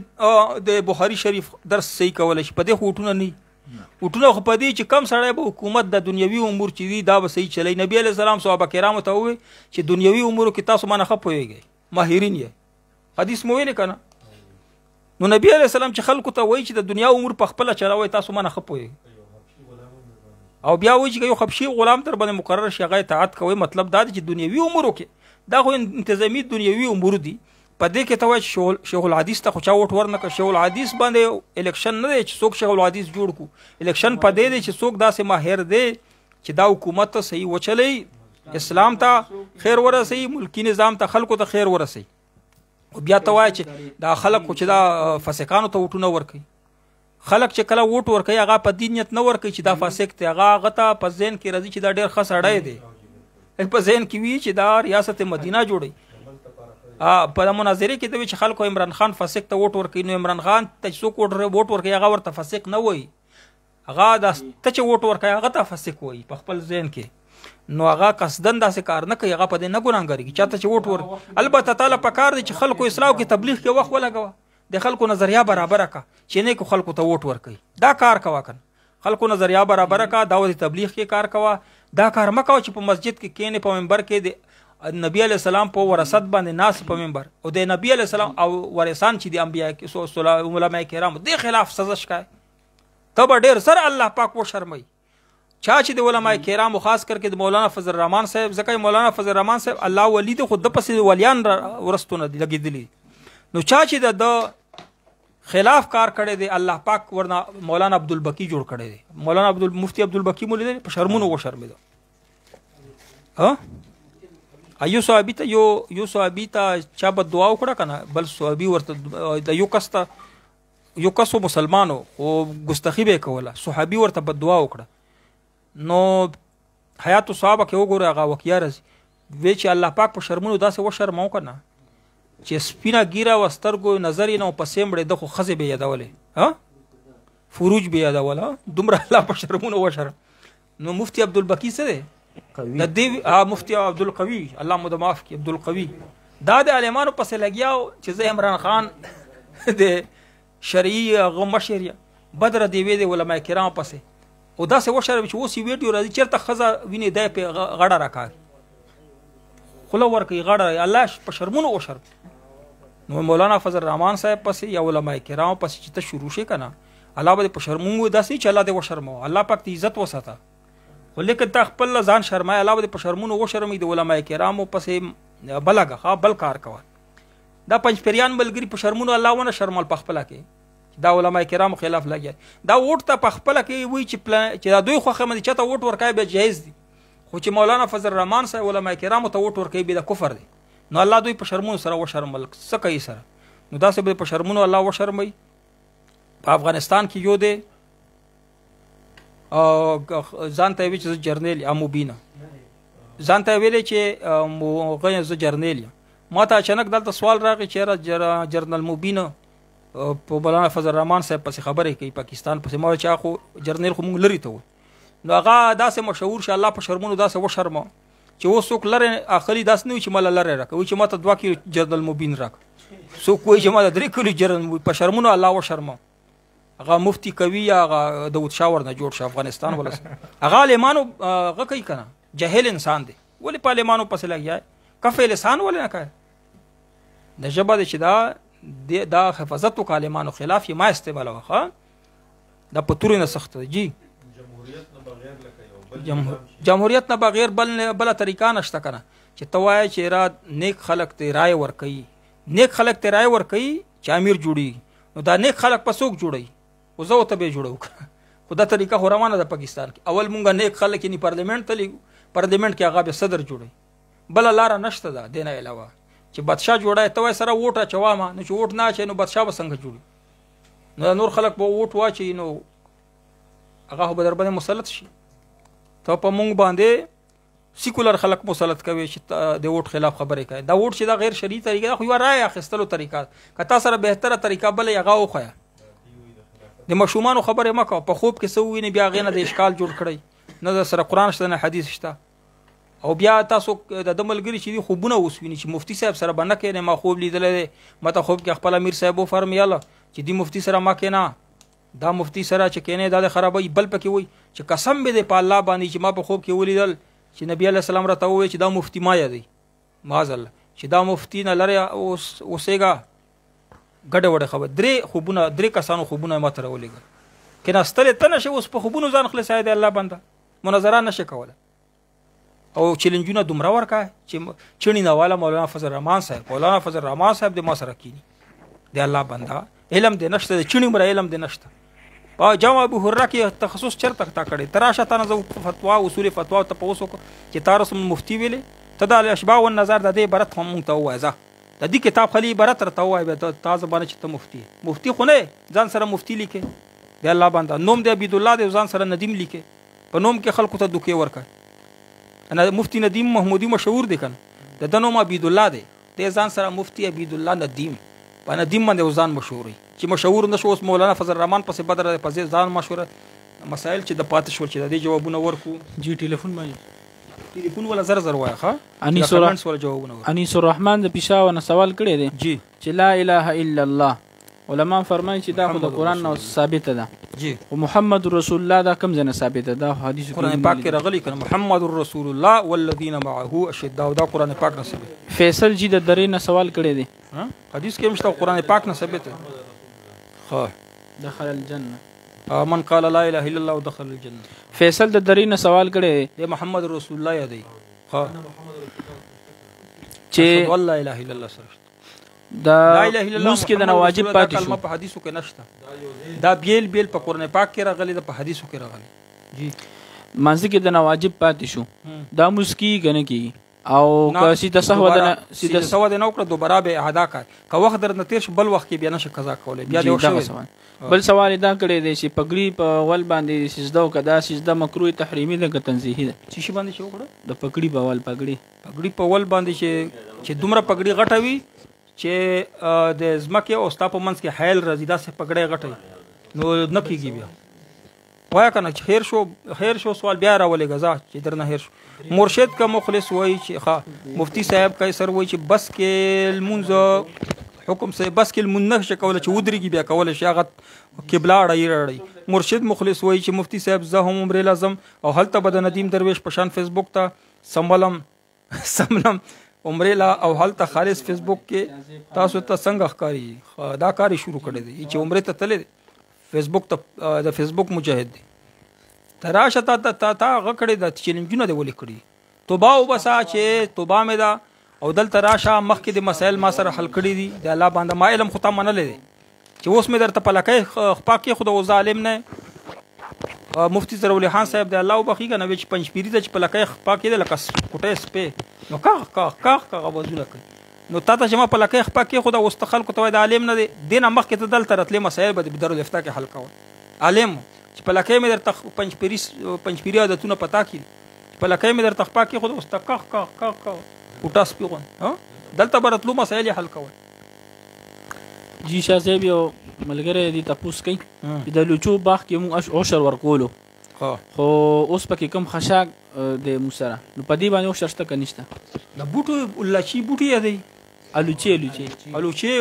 د بخاري شریف درس صحیح کولی شي په دې خو ووټونه نه وي ووټونه خو په دې چې کم سړی به حکومت د دنیوي امور چې دي دا به صحیح چلی نبي علیه السلام صحابه کرامو ته ووایي چې دنیوي امورو کې تاسو مانه ښه پوهېږئ ماهرین یې حدیث مو ویلې که نه نو نبی علیه السلام چې خلکو ته وایي چې د دنیا امور په خپله چلوئ تاسو مانه ښه پوهېږئ او بیا وایي چې یو خبشي غلام در باندې مقرر شي هغه اطاعت کوئ مطلب دا دی چې دنیوي امورو کې دا خو انتظامي دنیوي امور دي په دې کې ته وایي چې شیخ الحدیث ته خو چا ووټ ورنه کړه شیخ الحدیث باندې الیکشن نه دی چې څوک شیخ الحدیث جوړ کړو الیکشن په دې دی چې څوک داسې ماهر دی چې دا حکومت ته صحیح وچلی اسلام ته خیر ورسوي ملکي نظام ته خلکو ته خیر ورسوي او بیا ته وایي چې دا خلک خو چې دا فاسقانو ته وټونه ورکوي خلک چې کله ووټ ورکوي هغه په دې نیت نه ورکوي چې دا فاسق دی هغه ته په ذهن کې راځي چې دا ډېر ښه سړی دی په ذهن کې وي چې دا ریاست مدینه جوړوي په مناظرې کې ته وي چې خلکو عمران خان فاسق ته ووټ ورکوي نو عمران خان ته چې څوک ووټ ورکوي هغه ورته فاسق نه وایي هغه ته چې ووټ ورکوي هغه ته فاسق وایي په خپل ذهن کې نو هغه قصدن داسې کار نه کوي هغه په دې نه ګناهګارېږي چاته چې ووټ البته تعالی په کار دی چې خلکو اصلاح کې تبلیغ کې وخت ولګوه د خلکو نظریه برابره کا چې نیکو خلکو ته ووټ ورکوي دا کار کوه کنه خلکو نظریه برابره کا دعوت تبلیغ کې کار کوه دا کار مه کوه چې په مسجد کې کینې په منبر کې د نبی علیه السلام په ورثت باندې ناس په منبر او د نبی علیه السلام او ورثان چې د انبیا علماء کرامو دې خلاف سزا شکای ته به ډېر سره الله پاک وشرموي چا چې د علماء کرامو خاص کر کې د مولانا فضل الرحمن صاحب ځکه مولانا فضل الرحمن صاحب الله ولی د خود پسې ولیان ورستونه لګېدلي نو چا چې د خلاف کار کړی دی الله پاک ورنه مولانا عبدالبقی جوړ کړی دی مولانا مفتی عبدالبقی مو لیدلی په شرمونو وشرمېده یو صحابي ته یو صحابي ته چا بد دعا وکړه که نه بل صحابي ورته د یو کس مسلمانو خو ګستخي به یې کوله صحابي ورته بد دعا وکړه نو حیات صحابه کې وګوره هغه وقیه راځي وی چې الله پاک په شرمونو داسې وشرمو که نه چې سپینه ګیره و سترګو نظر یې نه و پسې مړې ده خو ښځې به یادولې فروج به یادوله دومره الله په شرمونو وشرم نو مفتی عبدالبقی څه دی مفتی عبدالقوي الله مو د معاف کړي عبدالقوي دا د عالمانو پسې لګیاو چې زه عمران خان د شرعي هغه مشر یم بدره دیوې د علما کرامو پسې او داسې وشرم چې اوس یې ویډیو راځي چېرته ښځه وینې دی پې غاړه راکاږي خوله ورکوي غاړه الله په شرمونو وشرم نو مولانا فضل الرحمن صاحب پسې یا علما کرامو پسې چې ته شروع شي که نه الله به دې په شرمونو داسې چې الله دې وشرمو الله پاک ته عزت وساته خو لیکن تا خپل ځان شرمای الله به دې په شرمونو وشرموي د علما کرامو پسې بلګه بل کار کوه دا پنجپریان ملګري په شرمونو الله ونه شرمول په خپله کې دا علما کرامو خلاف لګیا دا ووټ ته په خپله کې وایي چې دا دوی خوښه باندې چاته ووټ ورکوي بیا جایز دي خو چې مولانا فضل الرحمن صاحب علما کرامو ته ووټ ورکوي بیا د کفر دی نو الله دوی په شرمونو سره وشرمل څه کوي سره نو داسې به په شرمونو الله وشرموي په افغانستان کې یو دی ځان ته وی چې جرنیل یا مبینه ځان ته ویلې چې غوښه ز جرنیل ما ته اچانک دلته سوال راغی چې جرنل مبینه په مولانا فضل الرحمن صاحب پس خبرې کوي پاکستان پس ما چې خو جرنیل خو مونږ لري ته نو هغه داسې مشهور شه الله په شرمونو داسې وشرمه چې وسوک لره اخلي داس نه چې مال لره راکوي چې ماته 2 کیلو جرنل مبین راک سو کوی چې مال 3 کیلو جرنل په شرمونو الله وشرمه هغه مفتی کوي هغه داود شاور نه جوړ شه افغانستان ولس هغه لیمانو هغه کوي کنه جاهل انسان دی ولی په لیمانو پس لګیا کفه لسان ولې نه کوي د جبه د چې دا حفاظت کالمانو خلاف یې ما استعمال وخه د پتوري نه سخت جی جمهوریت نه بغیر بل طریقه نشته کنه چې توای چې را نیک خلق ته رائے ور کوي نیک خلق ته رائے ور کوي چې امیر جوړي نو دا نیک خلق پسوک جوړي او زه ته به جوړو خدا طریقه خو روانه د پاکستان کې اول مونږه نیک خلک یې پارلیمنت ته لګو پارلیمنت کې هغه به صدر جوړي بل لار نشته ده دینه علاوه چې بادشاه جوړای ته وای سره ووټه چوامه نو چې ووټ نه چي نو بادشاه به څنګه جوړي نو نور خلک به ووټ واچي نو هغه به در باندې مسلط شي ته په مونږ باندې سیکولر خلک مسلط کوي چې د ووټ خلاف خبرې کوي دا ووټ چې دا غیر شرعي طریقه خو یو رائے اخیستلو طریقه کته سره بهتره طریقه بل هغه وخیا د مشومان خبره مکه په خوب کې سوي نه بیا غینه د اشکال جوړ کړي نه سره قران شته نه حدیث شته او بیا تاسو د دملګری چې خوبونه وسویني چې مفتی صاحب سره باندې کې ما خوب لیدلې مته خوب کې خپل امیر صاحب فرمایله چې دی مفتی سره ما کې نه دا مفتی سره چې کینه دا خرابې بل پکې وای چې قسم به دې په الله باندې چې ما په خوب کې ولیدل چې نبی علی السلام راته وای چې دا مفتی ما یادي مازل چې دا مفتی نه لره اوسېګا ګډه وډه خبر درې کسانو خوبونه ما تر ولېګل کله ستل ته نشه اوس په خوبونو ځان خلاصای دی الله بنده مناظره نشه کوله او چیلنجونه دومره ورکا چې چړنی نواله مولانا فضل الرحمن صاحب د ما سره کینی دی الله بنده علم دې نشته د چړنی مر علم دې نشته او جواب ابو هرره کې تخصص چرته تا کړي تراشه تنه فتوا اصول فتوا ته پوسو چې تاسو مفتی ویلې تدا الاشباع والنظر د دې عبارت هم ته وایزه د دې کتاب خلی عبارت راته وای به تاسو باندې چې ته مفتی خو نه ځان سره مفتی لیکه دی الله بنده نوم دی عبد الله دی ځان سره ندیم لیکه په نوم کې خلکو ته دوکي ورکړه انا مفتی ندیم محمودی مشهور دی کنه د دنو ما عبد الله دی د ځان سره مفتی عبد الله ندیم په ندیم باندې ځان مشهوري چې مشهور نشو اوس مولانا فضل الرحمن پسې بدر پسې ځان مشهور مسائل چې د پاتې شو چې د دې جوابونه ورکو جی ټلیفون باندې ټلیفون ولا زر وای ښه انیس الرحمن د پېښور نه سوال کړی دی جی چې لا اله الا الله علماء فرمایي چې دا خو د قران نو ثابت ده جی او محمد رسول الله دا کوم ځنه ثابت ده حدیث قران پاک کې راغلی کنه محمد رسول الله والذین معه اشداء دا قران پاک نه ثابت فیصل جی د درې نه سوال کړی دی حدیث کې مشته قران پاک نه ثابت ها دخل الجنه من قال لا اله الا الله دخل الجنه فیصل د درې نه سوال کړی دی محمد رسول الله یادی ها چې والله اله الا الله سره دا موږ کې د واجب پاتې شو په حدیثو کې نشته دا بیل په قران پاک کې راغلي د په حدیثو کې راغلي جی مانځ کې د واجب پاتې شو دا موږ کې غنه کی او کسي تسهو د نو کړ دوباره به اعاده کا که وخت در نتیش بل وخت کې بیا نشه قضا کولای بیا دی بل سوال دا کړی دی چې پګړی په ول باندې سجده او کدا سجده مکروه تحریمی ده که تنزیهی ده چې باندې شو کړه د پګړی په ول پګړی په ول باندې چې دومره پګړی غټوي چې د زمکه او ستا په منځ کې حایل راځي دا سه پګړی غټي نو نه کیږي بیا وای کنه چې خیر شو سوال بیا راولې غزا چې درنه هیر شو مرشد کا مخلص وای چې مفتی صاحب کا سر وای چې بس کې المنز حکم سے بس کې المنخ شکول چې ودرېږي بیا کول شي هغه قبله اړای مرشد مخلص وای چې مفتی صاحب زه هم عمر لازم او هلته بد ندیم درویش پشان فیسبوک ته سملم عمره او هلته خالص فیسبوک کې تاسو ته څنګه ښکاری دا کاری شروع کړی دی چې عمره ته تللی فیسبوک ته د فیسبوک مجاهد دی تراشه تا غکړی د چیلنجونه دی ولې کړی توبه وبسا چې توبه مې دا او دل تراشه مخکې د مسائل ما سره حل کړی دي د الله باندې ما علم ختم منلې دي چې اوس مې درته پلکې خپاکې خود او ظالم نه مفتی ضروري خان صاحب د الله وبخیګه نو چې پنځپيري د پلکې خپاکې د لکه کوټه سپې نو کاغ غوځونه کوي نو تاسو چې ما پلکې خپاکې خود او استخل کو ته د عالم نه دین مخکې ته دل ترتلې مسائل به د درو لفتا کې حل کول عالم چې پلکې مې درته پنجپیري عادتونه پتا کړي پلکې مې درته خپا کېښود اوس ته کخ کخ کخ کخ کوټه سپي غوند دلته به راتلو مسایل یې حل کول جی شاه صاحب یو ملګری دی تپوس کوي چې د لوچو باغ کې موږ عشر ورکولو خو اوس پکې کوم خشاک د موږ سره نو په دې باندې عشر شته که نشته د بوټو لچي بوټي یې دی الوچې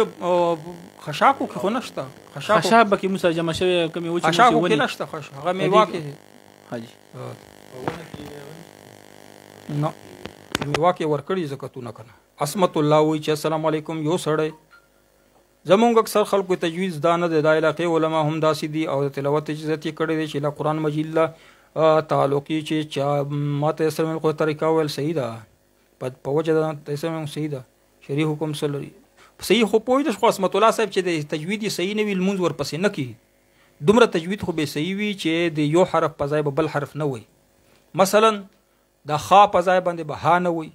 خشاکو کې خو نشته خشاک به کې موږ سره جمع شوی کومې وچې خشاکو کې نشته هغه میوه کې حاجي نه میوه کې ورکړي زکاتونه کنه عصمت الله وایي چې السلام علیکم یو سړی زمونږ اکثر خلکو تجویز دا نه دی د علاقې علما هم داسې دي او د تلاوت اجازت یې کړی دی چې له قرآن مجید له تعلقي چې چا ما تیسر من خو طریقه ویل صحیح ده په وجه د تیسر من صحیح ده شرعي حکم سره صحیح خو پوهېدش خو عصمت الله صاحب چې د تجوید یې صحیح نه وي لمونځ ورپسې نه کړي دومره تجوید خو به صحیح وي چې د یو حرف په ځای به بل حرف نه وي مثلا د خا په ځای باندې به ها نه وي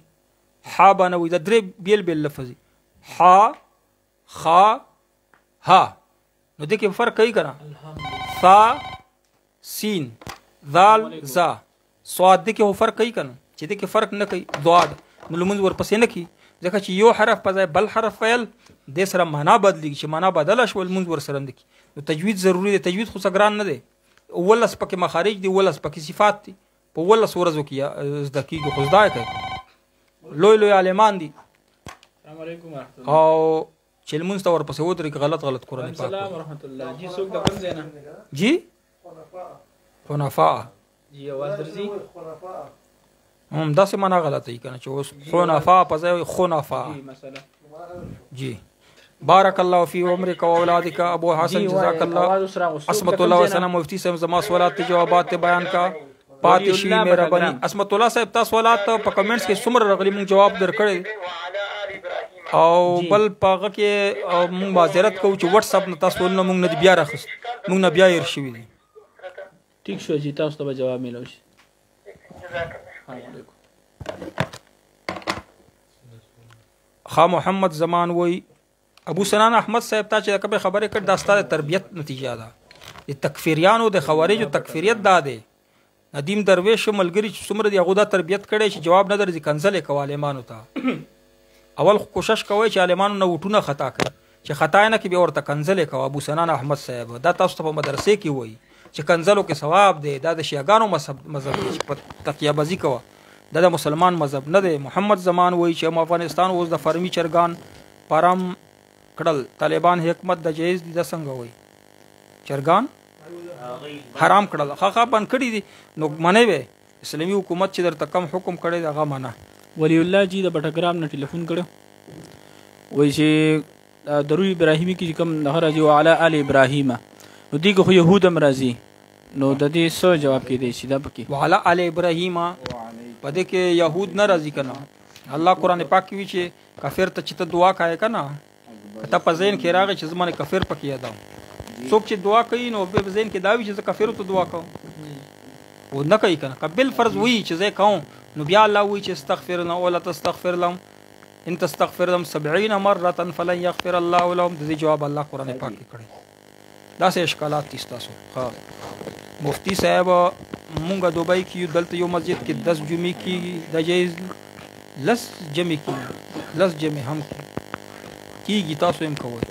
حا به نه وي د درې بیل بیل لفظ حا خا ها نو دې کې فرق کوي کنه ثا سین ذال زا صاد دې کې فرق کوي کنه چې دې کې فرق نه کوي ضاد نو لمونځ ورپسې نه کوي ځکه چې یو حرف په ځای بل حرف ویل دې سره معنا بدلېږي چې معنا بدله شول لمونځ ورسره نه کوي نو تجوید ضروري دی تجوید خو څه ګران نه دی اولس پکې مخارج دي اولس پکې صفات دي په اولس ورځو کې زده کېږي خو زده کوي لوی لوی عالمان دي السلام علیکم ورحمۃ الله او چې لمونځ ته ورپسې ودرېږي غلط قرآن پاک السلام ورحمۃ الله جی څوک د کوم ځای نه جی حنفاء جی आवाज درځي هم داسې معنا غلطه ای کنه چې اوس حنفاء په ځای خنفاء جی بارک الله فی عمرک و اولادک ابو حسن جزاک الله عصمت الله وسلام مفتی صاحب زما سوالات جوابات بیان کا پاتې شي مهرباني عصمت الله صاحب تاسو سوالات په کمنټس کې څومره راغلي موږ جواب درکړی او بل پاغه کې موږ معذرت کوو چې واتس اپ نه تاسو نه موږ نه بیا راخست موږ نه بیا ير شوی دي ټیک شو جی تاسو ته جواب ملو شي خا محمد زمان وای ابو سنان احمد صاحب ته چې کومه خبره کړ د ستاره تربیت نتیجه ده د تکفیریانو د خوارجو تکفیریت ده ندیم درویش ملګری چې څومره دی هغه د تربیت کړي چې جواب نه درځي کنځلې کواله مانو ته اول کوشش کوي چې عالمانو نه وټونه خطا کړي چې خطا نه کې به ورته کنځلې کوي ابو سنان احمد صاحب دا تاسو ته په مدرسې کې وایي چې کنځلو کې ثواب دی دا د شیعاګانو مذهب دی په تقیه بازی کوي دا د مسلمان مذهب نه دی محمد زمان وایي چې افغانستان اوس د فرمی چرګان پرم کړل طالبان حکومت د جایز دي د څنګه وایي چرګان حرام کړل خا بند کړی دي نو منې وي اسلامي حکومت چې درته کم حکم کړی دا غا معنا ولی الله جی د بټګرام نه ټلیفون کړو وایي چې درود ابراهیمی کې کوم نه راځي او علی ال ابراهیم نو دیګه خو يهود هم راځي نو د دې څه جواب کې دی چې دا پکې وعلى ال ابراهیم پدې کې يهود نه راځي کنه الله قران پاک کې وی چې کافر ته چې ته دعا کوي کنه کته په ذهن کې راغی چې زمونه کافر پکې یاد څوک چې دعا کوي نو په ذهن کې دا وی چې کافر ته دعا کوم و نه کوي کنه قبل فرض وی چې زه کوم نو بیا الله وی چې استغفر لهم ولا تستغفر لهم ان تستغفر لهم 70 مره فلن يغفر الله لهم د جواب الله قران پاک کې کړی دا سه اشکالات دي تاسو ها مفتی صاحب مونږه دوبۍ کې دلته یو مسجد کې 10 جمعې کې د جایز لس جمعې کې لس جمعې هم کیږي تاسو هم کوئ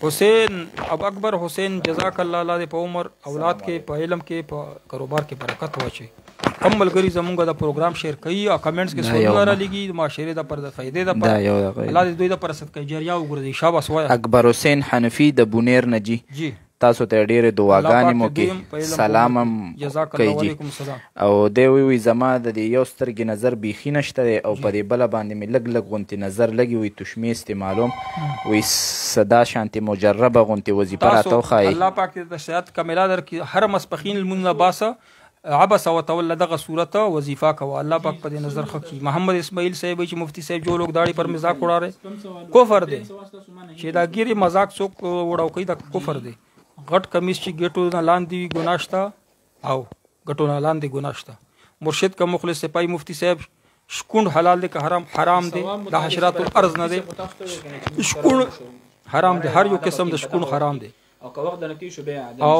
حسین اب اکبر حسین جزاک الله الله په عمر اولاد کې په علم کې په کاروبار کې برکت واچي کم ملګری زمونږ د پروګرام شیر کوي او کمنټس کې سوالونه را لګي د معاشره د پر د فائدې د پر الله دې دوی د پر صدقه جاریه وګرځي شاباس وای اکبر حسین حنفی د بونیر نجی جی تاسو ته ډېرې دعاګانې مو کې سلام هم کوي جی او دی وی زما د یو سترګې نظر بیخي نشته دی او په دې بله باندې مې لږ لږ غونتې نظر لګي وي تشمې استعمالوم وی صدا شانتې مجربه غونتې وظیفه راته وښایي الله پاک د صحت کامله درکړي هر مسپخین لمونځ باسه عبس وتولى دغه صورت وظیفه کوه الله پاک په دې نظر خکې محمد اسماعیل صاحب چې مفتی صاحب جو لوگ داڑھی پر مذاق اڑا رہے کفر دی چې دا ګيري مذاق څوک وړاو کوي دا کفر دی غټ کمیس چې ګټو نه لاندې ګناشتا او ګټو نه لاندې ګناشتا مرشد کا مخلص سپای مفتی صاحب شکون حلال دی که حرام دی د حشرات الارض نه دی شکون حرام دی هر یو قسم د شکون حرام دی او که وخت د نتی شو بیا او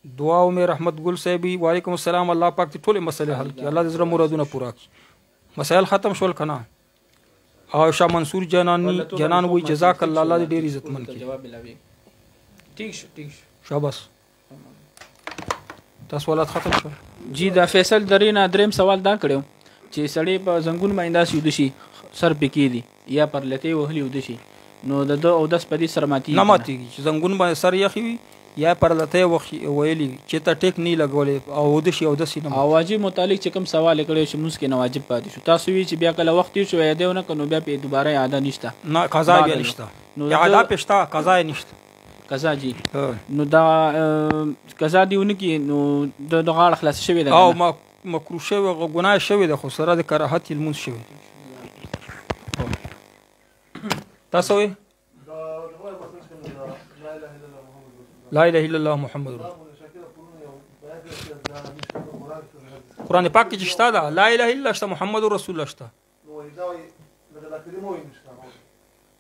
دعا مې رحمت ګل صاحبي وعلیکم السلام. الله پاک دې ټولې مسلې حل کړي. الله دې زړه مرادونه پوره کړي. مسایل ختم شول که نه؟ او شاه منصور جنان وی جزاک الله. الله دې ډېر عزتمن کړي. جواب ملاوي. ٹھیک شو شاباس. تاسو ولات ختم شو. جی دا فیصل درې نه دریم سوال دا کړو چې سړی په زنګون باندې داسې ودشي سر پکې دي یا پر لته وهلي ودشي نو د او داس په دې سر ماتي نه ماتيږي چې زنګون باندې سر یخي وي یا پر لته ویلي چې ته ټیک نه لګولې او ودشي او داسې نه. او واجب متعلق چې کوم سوال کړو چې موږ کې نه واجب پاتې شو تاسو وی چې بیا کله وخت شو یا دیونه کنو بیا په دوباره اعاده نشته نه قضا بیا نشته. اعاده پښتا قضا نشته. قضا جی نو دا قضا دیونه کې نو د غاړه خلاص شوی ده او مکروه شوی ګناه شوی ده خو سره د کراهت المون شوی. تاسو وی لا اله الا الله محمد قرآن پاک کې شته ده لا اله الا الله محمد رسول الله شته.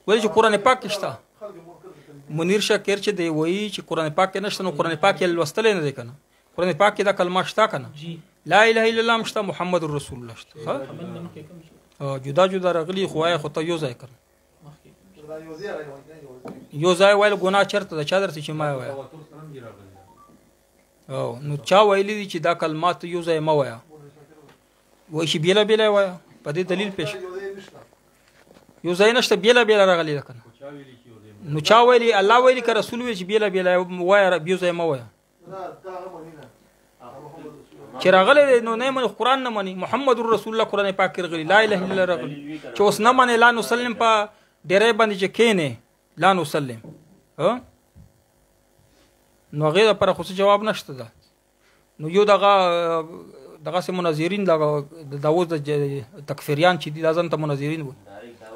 ولې چې قرآن پاک کې شته منیر شاکر چې دی وایي چې قرآن پاک کې نشته نو قرآن پاک یې لوستل نه دی کنه. قرآن پاک کې دا کلمه شته کنه لا اله الا الله مشته محمد رسول الله شته. جدا جدا راغلي خو خو ته یو ځای کړ یو ځای ویل ګناه چرته د چا درته چې ما وایي او نو چا ویلي دي چې دا کلمات یو ځای ما وایي وایي چې بیله بیله وایي په دې دلیل پېښ یو ځای نشته بیله بیله راغلي ده کنه. نو چا ویلي الله ویلي که رسول ویلي چې بیله بیله وایي یو ځای ما وایي چې راغلی نو نه مني قرآن نه مني محمد رسول الله قرآن پاک کې راغلی لا اله الا الله راغلی چې اوس نه مني لا نسلم په ډیری باندې چې کینې لا نسلم نو هغې دپاره خو څه جواب نشته ده. نو یو دغسې مناظرین د اوس د تکفیریان چې دي دا ځان ته مناظرین وي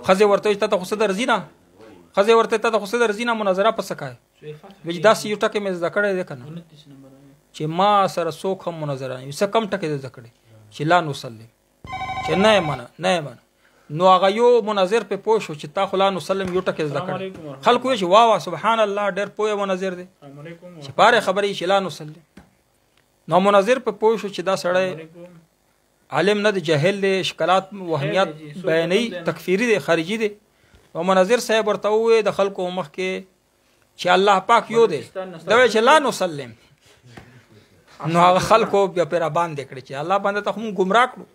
ښځې ورته وایي تا ته خو څه درځي نه ښځې ورته تا ته خو څه درځي نه مناظره په څه کوې وایي چې داسې یو ټکی مې زده کړی دی که نه چې ما سره څوک هم مناظره نه وي څه کم ټکی زده کړی چې لا نسلم چې نه یې منه نه یې منه. نو هغه یو مناظر په پوه شو چې تا خو لا نسلم یو ټکی زده کړی خلکو وایي چې واه سبحان الله ډېر پوه مناظر دی چې پاره خبرې چې لا نسلم. نو مناظر په پوه شو چې دا سړی عالم نه دی جاهل دی اشکالات وهمیات بیانوي تکفیري دی خارجي دی. او مناظر صاحب ورته ووایي د خلکو مخ کې چې الله پاک یو دی دا وایي چې لا نسلم. نو هغه خلکو بیا پرې راباندې کړي چې الله باندې ته هم ګمراه کړو.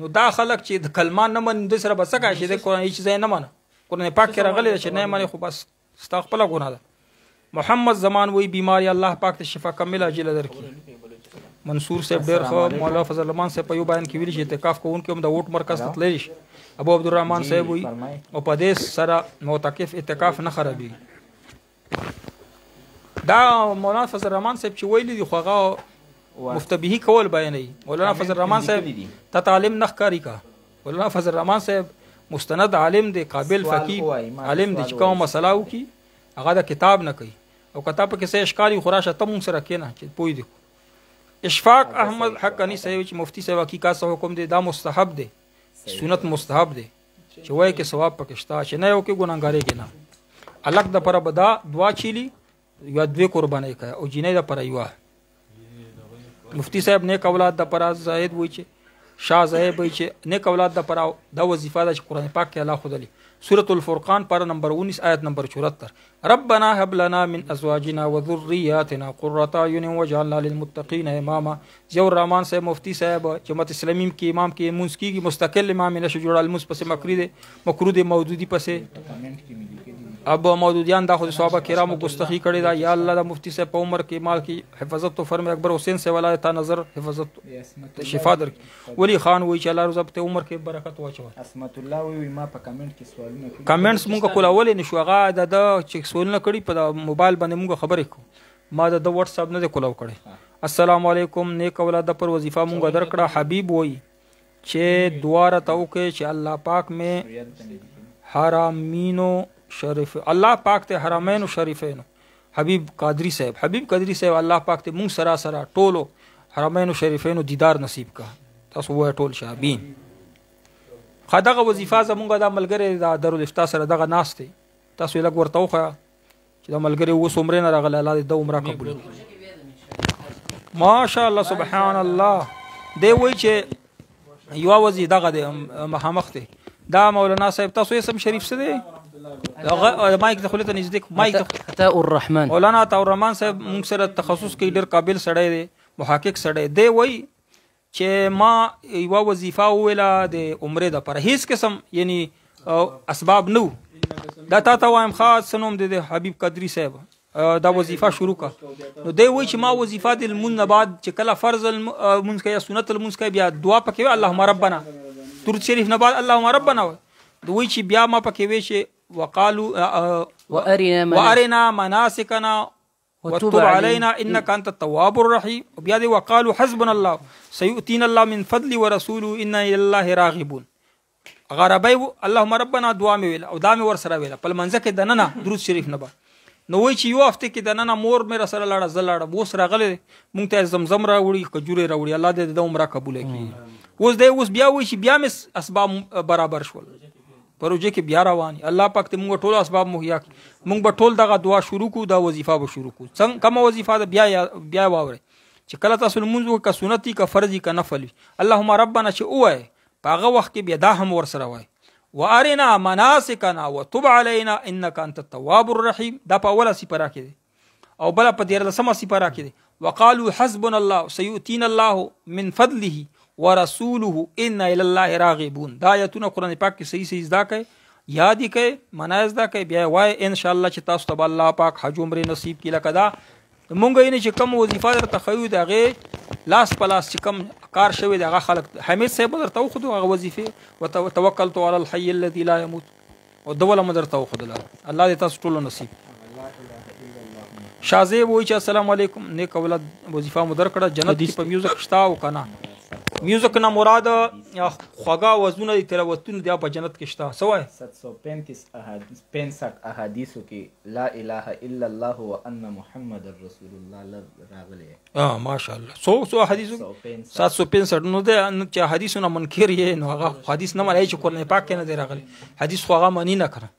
نو دا خلک چې د کلمه نه مني دوی سره به څه کوي چې د قرآن هېڅ ځای نه منه قرآن پاک کې راغلی ده چې نه یې منې خو بس ستا خپله ګناه ده. محمد زمان وایي بیماري الله پاک ته شفا کامله عاجله درکړي. منصور صاحب ډېر ښه مولا فضل الرحمن صاحب په یو بیان کې ویلي چې اعتکاف کوونکي هم د ووټ مرکز ته تللی شي. ابو عبدالرحمن صاحب وایي او په دې سره معتکف اعتکاف نه خرابېږي. دا مولانا فضل الرحمن صاحب چې ویلي دي خو هغه مفتبهي کول بیانوي. مولانا فضل الرحمن صاحب ته تعلیم نه ښکاري کا. مولانا فضل الرحمن صاحب مستند عالم دی قابل فقيه عالم دی چې کومه مسله وکړي هغه د کتاب نه کوي او کتاب کې څه اشکال خو راشه ته مونږ سره کښېنه چې پوه دي. اشفاق احمد حقانی صاحب چې مفتی صاحب حقیقت څه حکم دی دا مستحب دی سنت مستحب دی چې وایي کې ثواب پکې شته چې نه یو کې ګناهګاري کې نه الګ د پره بدا دعا چیلی یا دوی قرباني کوي او جنې د پره یو مفتی صاحب نیک اولاد د پره زاهد وایي چې شاه زاهد وایي چې نیک اولاد د پره دا وظیفه ده چې قرآن پاک کې الله خدلی. سورة الفرقان پر نمبر 19 آیت نمبر 74 ربنا هب لنا من ازواجنا وذرياتنا قرة اعين واجعلنا للمتقين اماما. ضیاء الرحمن صاحب مفتی صاحب جماعت اسلامی کې امام کې منځ کېږي مستقل امام نشه جوړال منځ پسې مکروه دی مودودی پسې اب مودودیان دا خو صحابه کرامو ګستاخی کړی دا یا الله د مفتی صاحب په عمر کې مال کې حفاظت تو فرم اکبر حسین سے ولایت تا نظر حفاظت شفا در ولی خان وی چې الله روزه په عمر کې برکت واچو. اسمت الله وی ما په کمنټ کې سوالونه کمنټس مونږ کولول نشو هغه د چې سوالونه کړي په موبایل باندې مونږ خبرې کو ما د واتس اپ نه کولو کړي. السلام علیکم نیک اولاد پر وظیفه مونږ درکړه حبیب وی چې دواره تو کې چې الله پاک میں حرامینو شریف الله پاک ته حرمین شریفین حبیب قادری صاحب الله پاک ته مونږ سراسر ټولو حرمین شریفین دیدار نصیب کا تاسو وای ټول شابین. خدغه وظیفه زمونږ د ملګری د دارالافتا سره دغه ناس دی تاسو لږ ورته وخه چې د ملګری و سمره نه راغله الله دې د عمره قبول کړي. ماشاء الله سبحان الله. دی وایي چې یوه وزي دغه دی مخامخ دی دا مولانا صاحب تاسو اسم شریف څه دی؟ مایک د خولې ته نږدې مایک عطاء الرحمن. مولانا عطاء الرحمن صاحب موږ سره تخصص کوي ډېر قابل سړی دی محقق سړی دی. وایي چې ما یوه وظیفه وویله د عمرې دپاره هېڅ قسم یعنی اسباب نه دا تا ته وایم ښه څه نوم دی د حبیب قدري صاحب دا وظیفه شروع کا نو دی وایي چې ما وظیفه د لمونځ نه بعد چې کله فرض لمونځ کوي یا سنت لمونځ کوي بیا دعا پکې وي اللهم ربنا درود شریف نه بعد اللهم ربنا وایي چې بیا ما پکې وایي چې وقالوا وارنا مناسکنا وتب علينا انك انت التواب الرحيم. بیا دی وقالوا حسبنا الله سيؤتينا الله من فضل ورسوله انا الى الله راغبون. غربای اللهم ربنا دعا مې ویل او دا مې ور سره ویل په لمانځه کې دننه درود شریف نه بعد نو وایي چې یو هفته کې دننه مور مې راسره لاړه زه لاړم اوس راغلی مونږ ته زمزم راوړي کجورې راوړي الله دې د عمره قبوله کړي. اوس دی اوس بیا وایي چې بیا مې اسباب برابر شول پروژې کې بیا روان الله پاک ته مونږ ټول اسباب مهیا کړي مونږ به ټول دغه دعا شروع کړو دا وظیفه به شروع کړو. څنګه کومه وظیفه ده بیا واورئ چې کله تاسو لمونځ وکړئ که سنت وي که فرض وي که نفل وي اللهم ربنا چې ووایئ په هغه وخت کې بیا دا هم ورسره وایئ وارنا مناسکنا وتب علينا انك انت التواب الرحيم. دا په اوله سپاره کې دی او بله په 14مه سپاره کې دی وقالوا حسبنا الله سيؤتينا الله من فضله ورسوله انا الى الله راغبون. دا آیتونه قرآن پاک کې صحیح زده کړئ یاد یې کړئ معنا زده کړئ بیا وایئ انشاءالله چې تاسو ته به الله پاک حج عمرې نصیب کړي. لکه دا مونږ یې چې کوم وظیفه درته ښیو د هغې لاس په لاس چې کوم کار شوی دی هغه خلک حمید صاحب درته وښودو هغه وظیفې وتوکلت علی الحي الذي لا يموت او دوله مې درته وښودله الله دې تاسو ټولو نصیب. شاه زیب وایي چې السلام علیکم نیک اولاد وظیفه مو درکړه جنت کې په میوزک شته او که نه میوزک نه مراد خوږه وزونه دي تلاوتونه دي په جنت کې شته. څه وایي 765 احادیثو کې لا اله الا الله وان محمد رسول الله راغلی ماشاء الله. څو احادیثو 765 نو ده چې حدیثونه منکر یې نو هغه حدیث نه منای چې قرآن پاک کې نه دی راغلی حدیث خو هغه منی نه کړه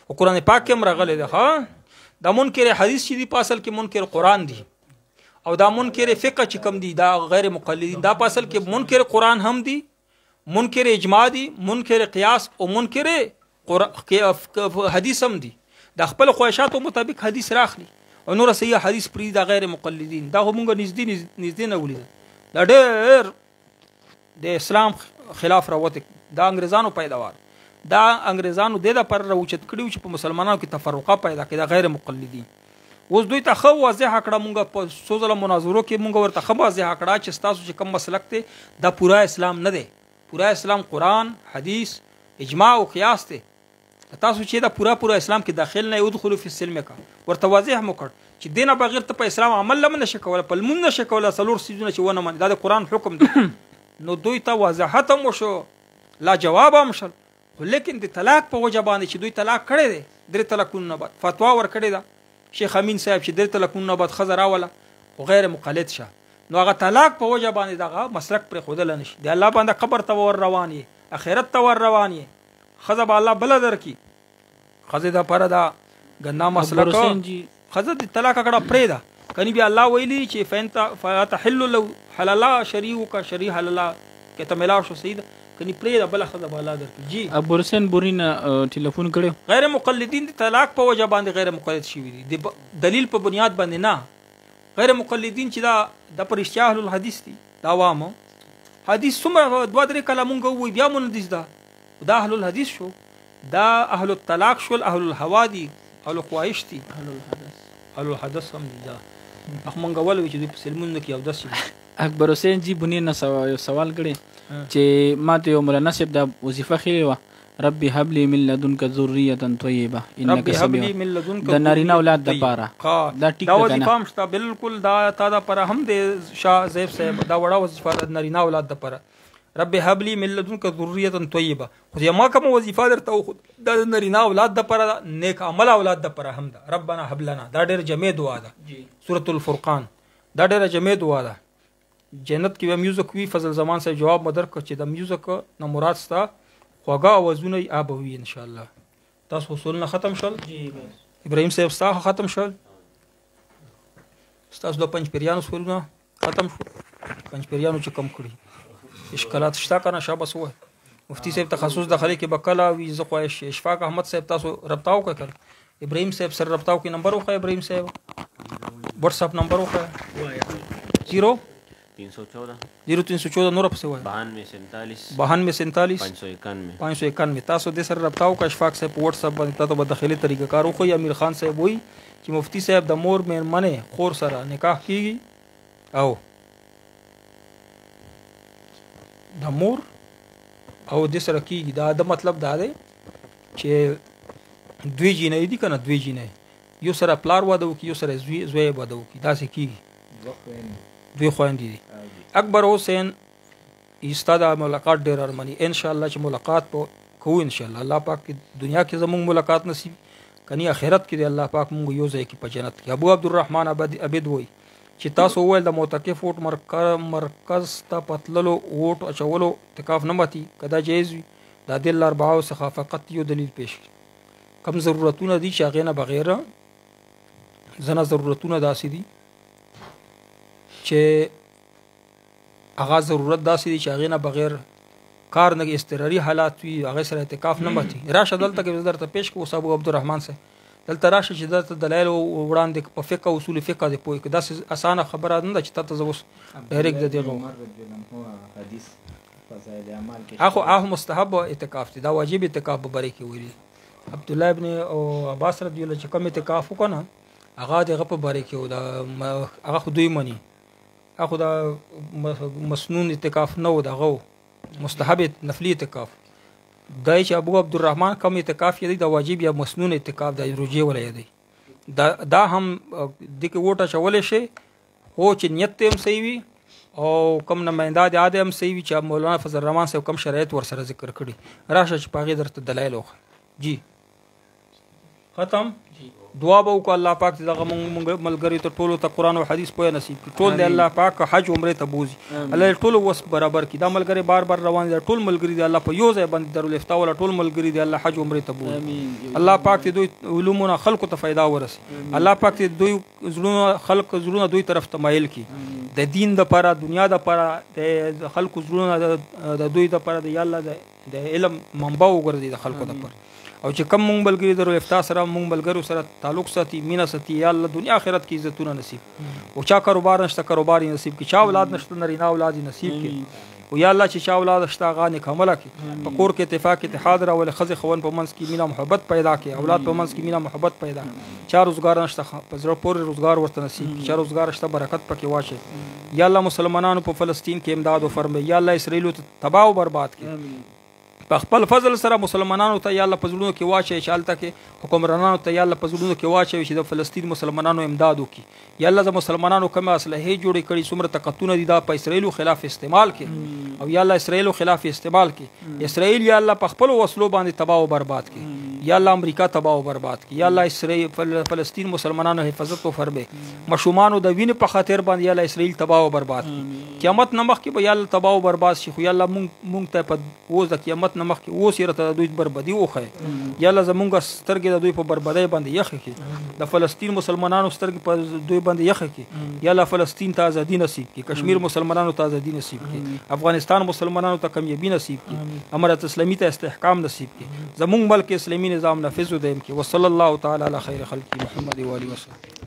او قرآن پاک کې هم راغلی دی. ها دا منکر حدیث چې دی په اصل کې منکر قرآن دی او دا منکر فقه چې کم دی دا غیر مقلدین دا په اصل کې منکر قرآن هم دی منکر اجماع دی منکر قیاس او منکر حدیث هم دی دا خپل خواهشاتو مطابق حدیث راخلی او نور صحیح حدیث پری دا غیر مقلدین دا مونږ نږدې نه ولیدل دا ډېر د اسلام خلاف راوته دا انګریزانو پیداوار دا انګریزانو د پر راوچت کړیو چې په مسلمانانو کې تفرقه پیدا کړي دا غیر مقلدین. اوس دوی ته ښه واضح کړه مونږ په څو ځله مناظرو کې مونږ ورته ښه واضح کړه چې ستاسو چې کوم مسلک دی دا پورا اسلام نه دی پورا اسلام قرآن حدیث اجماع او قیاس دی تاسو چې دا پورا اسلام کې داخل نه ادخلوا فی السلم کا ورته واضح مو کړ چې دینه بغیر ته په اسلام عمل لمن نشه کوله په لمن نشه کوله څلور سيزونه چې ونه من دا د قرآن حکم دی نو دوی ته وضاحت هم وشو لا جواب هم شل لیکن د طلاق په وجه باندې چې دوی طلاق کړی دی درې طلاقونو نه بعد فتوا ور کړی ده شیخ امین صاحب چې درې طلاقونو نه بعد ښځه راوله خو غیر مقلد شه نو هغه طلاق په وجه باندې دغه مسلک پرېښودلی نه شي د الله باندې قبر ته ور روان یې اخرت ته ور روان یې ښځه به الله بله درکړي ښځې دپاره دا ګناه مسلک ښځه د طلاق کړه پرېږده کني بیا الله ویلي چې فلا تحل له حلالا شریعه شریع حلالا که ته ملاو شو صحیح ده کني پرېږده بله ښځه به الله درکړي. جی ابوالحسین بوري نه ټلیفون کړی غیر مقلدین د طلاق په وجه باندې غیر مقلد شوي دي د دلیل په بنیاد باندې نه غیر مقلدین چې دا پر اشتیا اهل الحدیث دي دا عوامو حدیث څومره 2-3 کاله مونږ ووایو بیا مو حدیث دا اهل الحدیث شو دا اهل الطلاق شول اهل الهوا دي اهل الخواهش دي اهل الحدث هم دي دا مونږ ولوي چې دوی په سلمونو کې یو داسې اکبر حسین جی بنی نه سوال کړي چې ماته یو مولانا صاحب دا وظیفه خېلی وه ربي هب لي من لدنك ذريه طيبه انك سميع د نارینه اولاد دپاره دا ټیک دا وظیفه هم شته بالکل دا تا دپاره هم د شاه زیب صاحب دا وړه وظیفه د نارینه اولاد دپاره ربي هب لي من لدنك ذريه طيبه خو ما کوم وظیفه درته وښود دا د نارینه اولاد دپاره نیک عمل اولاد دپاره هم ده ربنا هب لنا دا ډېر جمع دعا ده سورة الفرقان دا ډېره جمع دعا ده جنت کې به میوزک وي فضل زمان صاحب جواب مو درکړ چې د میوزک نه مراد ستا خوږه اوازونه یې آب وي انشاءالله. تاسو اصولونه ختم شول ابراهیم صاحب ستا ختم شول ستاسو د پنج پیریانو سولونه ختم شو پنځپیریانو چې کم کړي اشکالات شته که نه شابس ووایه مفتی صاحب تخصص داخلي کې به کله وي زه خو اشفاق احمد صاحب تاسو رابطه وکړئ کله ابراهیم صاحب سره رابطه وکړئ نمبر وښایه ابراهیم صاحب واتساپ نمبر وښایه 0314 نور پسې وایه 9247 591 تاسو دې سره رابطه وکړئ اشفاق صاحب په واتساپ باندې تاسو به داخلي طریقه کار وښایي امیر خان صاحب وایي چې مفتی صاحب د مور مېرمنې خور سره نکاح کیږي او د مور او د سره کیږي دا د مطلب دا دی چې دوی جینۍ دي که نه دوی جینۍ یو سره پلار واده وکړي یو سره زوی واده وکړي داسې کیږي دوی خویندې دي اکبر حسین ستا د ملاقات ډېر ارمني انشاءالله چې ملاقات کوو انشاءالله الله پاک دنیا کې زموږ ملاقات نصیب کني آخرت کې دی الله پاک مونږ یو ځای کې په جنت کې ابو عبدالرحمن عبید وایي چې تاسو وویل د معتکف ووټ مرکز ته پتللو ووټ اچولو اعتکاف نه ماتي که دا جایز وي د ادله اربعو څخه فقط یو دلیل پیش کړي کم ضرورتونه دي چې هغې نه بغیر ځنه ضرورتونه داسې دي چې هغه ضرورت داسې دي چې هغې نه بغیر کار نه اضطراري حالات وي هغې سره اعتکاف نه ماتي راشه دلته کې درته پیش کړو اوس ابو عبدالرحمن صاحب دلته راشه چې دلته دلایل وړاندې په فقه اصول فقه دې پوه کړي داسې اسانه خبره نه ده چې تا ته زه اوس ډایرکټ د دغه هغه مستحب اعتکاف دی دا واجب اعتکاف په باره کې ویلي عبدالله ابن عباس رضی الله چې کوم اعتکاف وکړه نه هغه دغه په باره کې هغه خو دوی مني هغه دا مسنون اعتکاف نه و دغه مستحب نفلی اعتکاف دای چې ابو عبدالرحمن کوم اعتکاف یې دی د واجب یا مسنون اعتکاف د روجې ولا دی دا هم د کې ووټ اچولی شي خو چې نیت ته هم صحیح وي او کوم نماینده د عاده هم صحیح وي چې مولانا فضل الرحمن صاحب کوم شرایط ورسره ذکر کړي راشه چې په هغې درته دلایل وښایي جی ختم دعا به وکړو الله پاک دغه مونږ ملګري ته ټولو ته قرآن او حدیث پوهه نصیب کړي ټول دی الله پاک حج عمرې ته بوځي الله ټولو وس برابر کړي دا ملګري بار بار روان دي ټول ملګري دی الله په یو ځای باندې دارالافتا ولا ټول ملګري دی الله حج عمرې ته بوځي الله پاک دې دوی علومونه خلکو ته فایده ورسي الله پاک دې دوی زړونه دوی طرف ته مایل کړي د دین دپاره دنیا دپاره د خلکو زړونه د دوی دپاره د یا الله د علم منبع وګرځي د خلکو دپاره او چې کم مونږ ملګري دارالافتا سره مونږ ملګرو سره تعلق ساتي مینه ساتي یا الله دنیا آخرت کې عزتونه نصیب او چا کاروبار نشته کاروبار یې نصیب کړي چا اولاد نشته نرینه اولاد یې نصیب کړي او یا الله چې چا اولاد شته هغه نیک عمله کړي په کور کې اتفاق اتحاد راولي ښځې خاوند په منځ کې مینه محبت پیدا کړي اولاد په منځ کې مینه محبت پیدا چا روزګار نشته په زړه پورې روزګار ورته نصیب کړي چا روزګار شته برکت پکې واچوي یا الله مسلمانانو په فلسطین کې امداد وفرمایي یا الله اسرائیلو ته تباه او برباد کړي په خپل فضل سره مسلمانانو ته یا الله په زړونو کې واچوي چې هلته کې حکمرانانو ته یا الله په زړونو کې واچوي چې د فلسطین مسلمانانو امداد وکړي یا الله د مسلمانانو کومه اسلحې جوړې کړي څومره طاقتونه دي دا په اسرائیلو خلاف استعمال کړي او یا الله اسرائیلو خلاف استعمال کړي اسرائیل یا الله په خپلو وسلو باندې تباه او برباد کړي یا الله امریکا تباه او برباد کړي یا الله اسرائیل فلسطین مسلمانانو حفاظت وفرمایي مشومانو د وینې په خاطر باندې یا الله اسرائیل تباه او برباد کړي قیامت نه مخکې به یا الله تباه او برباد شي خو یا الله مونږ ته په اوس د قیامت نه مخکې اوس یې راته د دوی بربادي وښایي یا الله زمونږ سترګې د دوی په بربادۍ باندې یخې کړي د فلسطین مسلمانانو سترګې په دوی باندې یخې کړي یا الله فلسطین ته ازادي نصیب کړي کشمیر مسلمانانو ته ازادي نصیب کړي افغانستان مسلمانانو ته کامیابي نصیب کړي امارت اسلامي ته استحکام نصیب کړي زمونږ ملک اسلامي نظام نافذ ودیم کړي وصلی الله تعالی علی خیر خلقه محمد و آله وسلم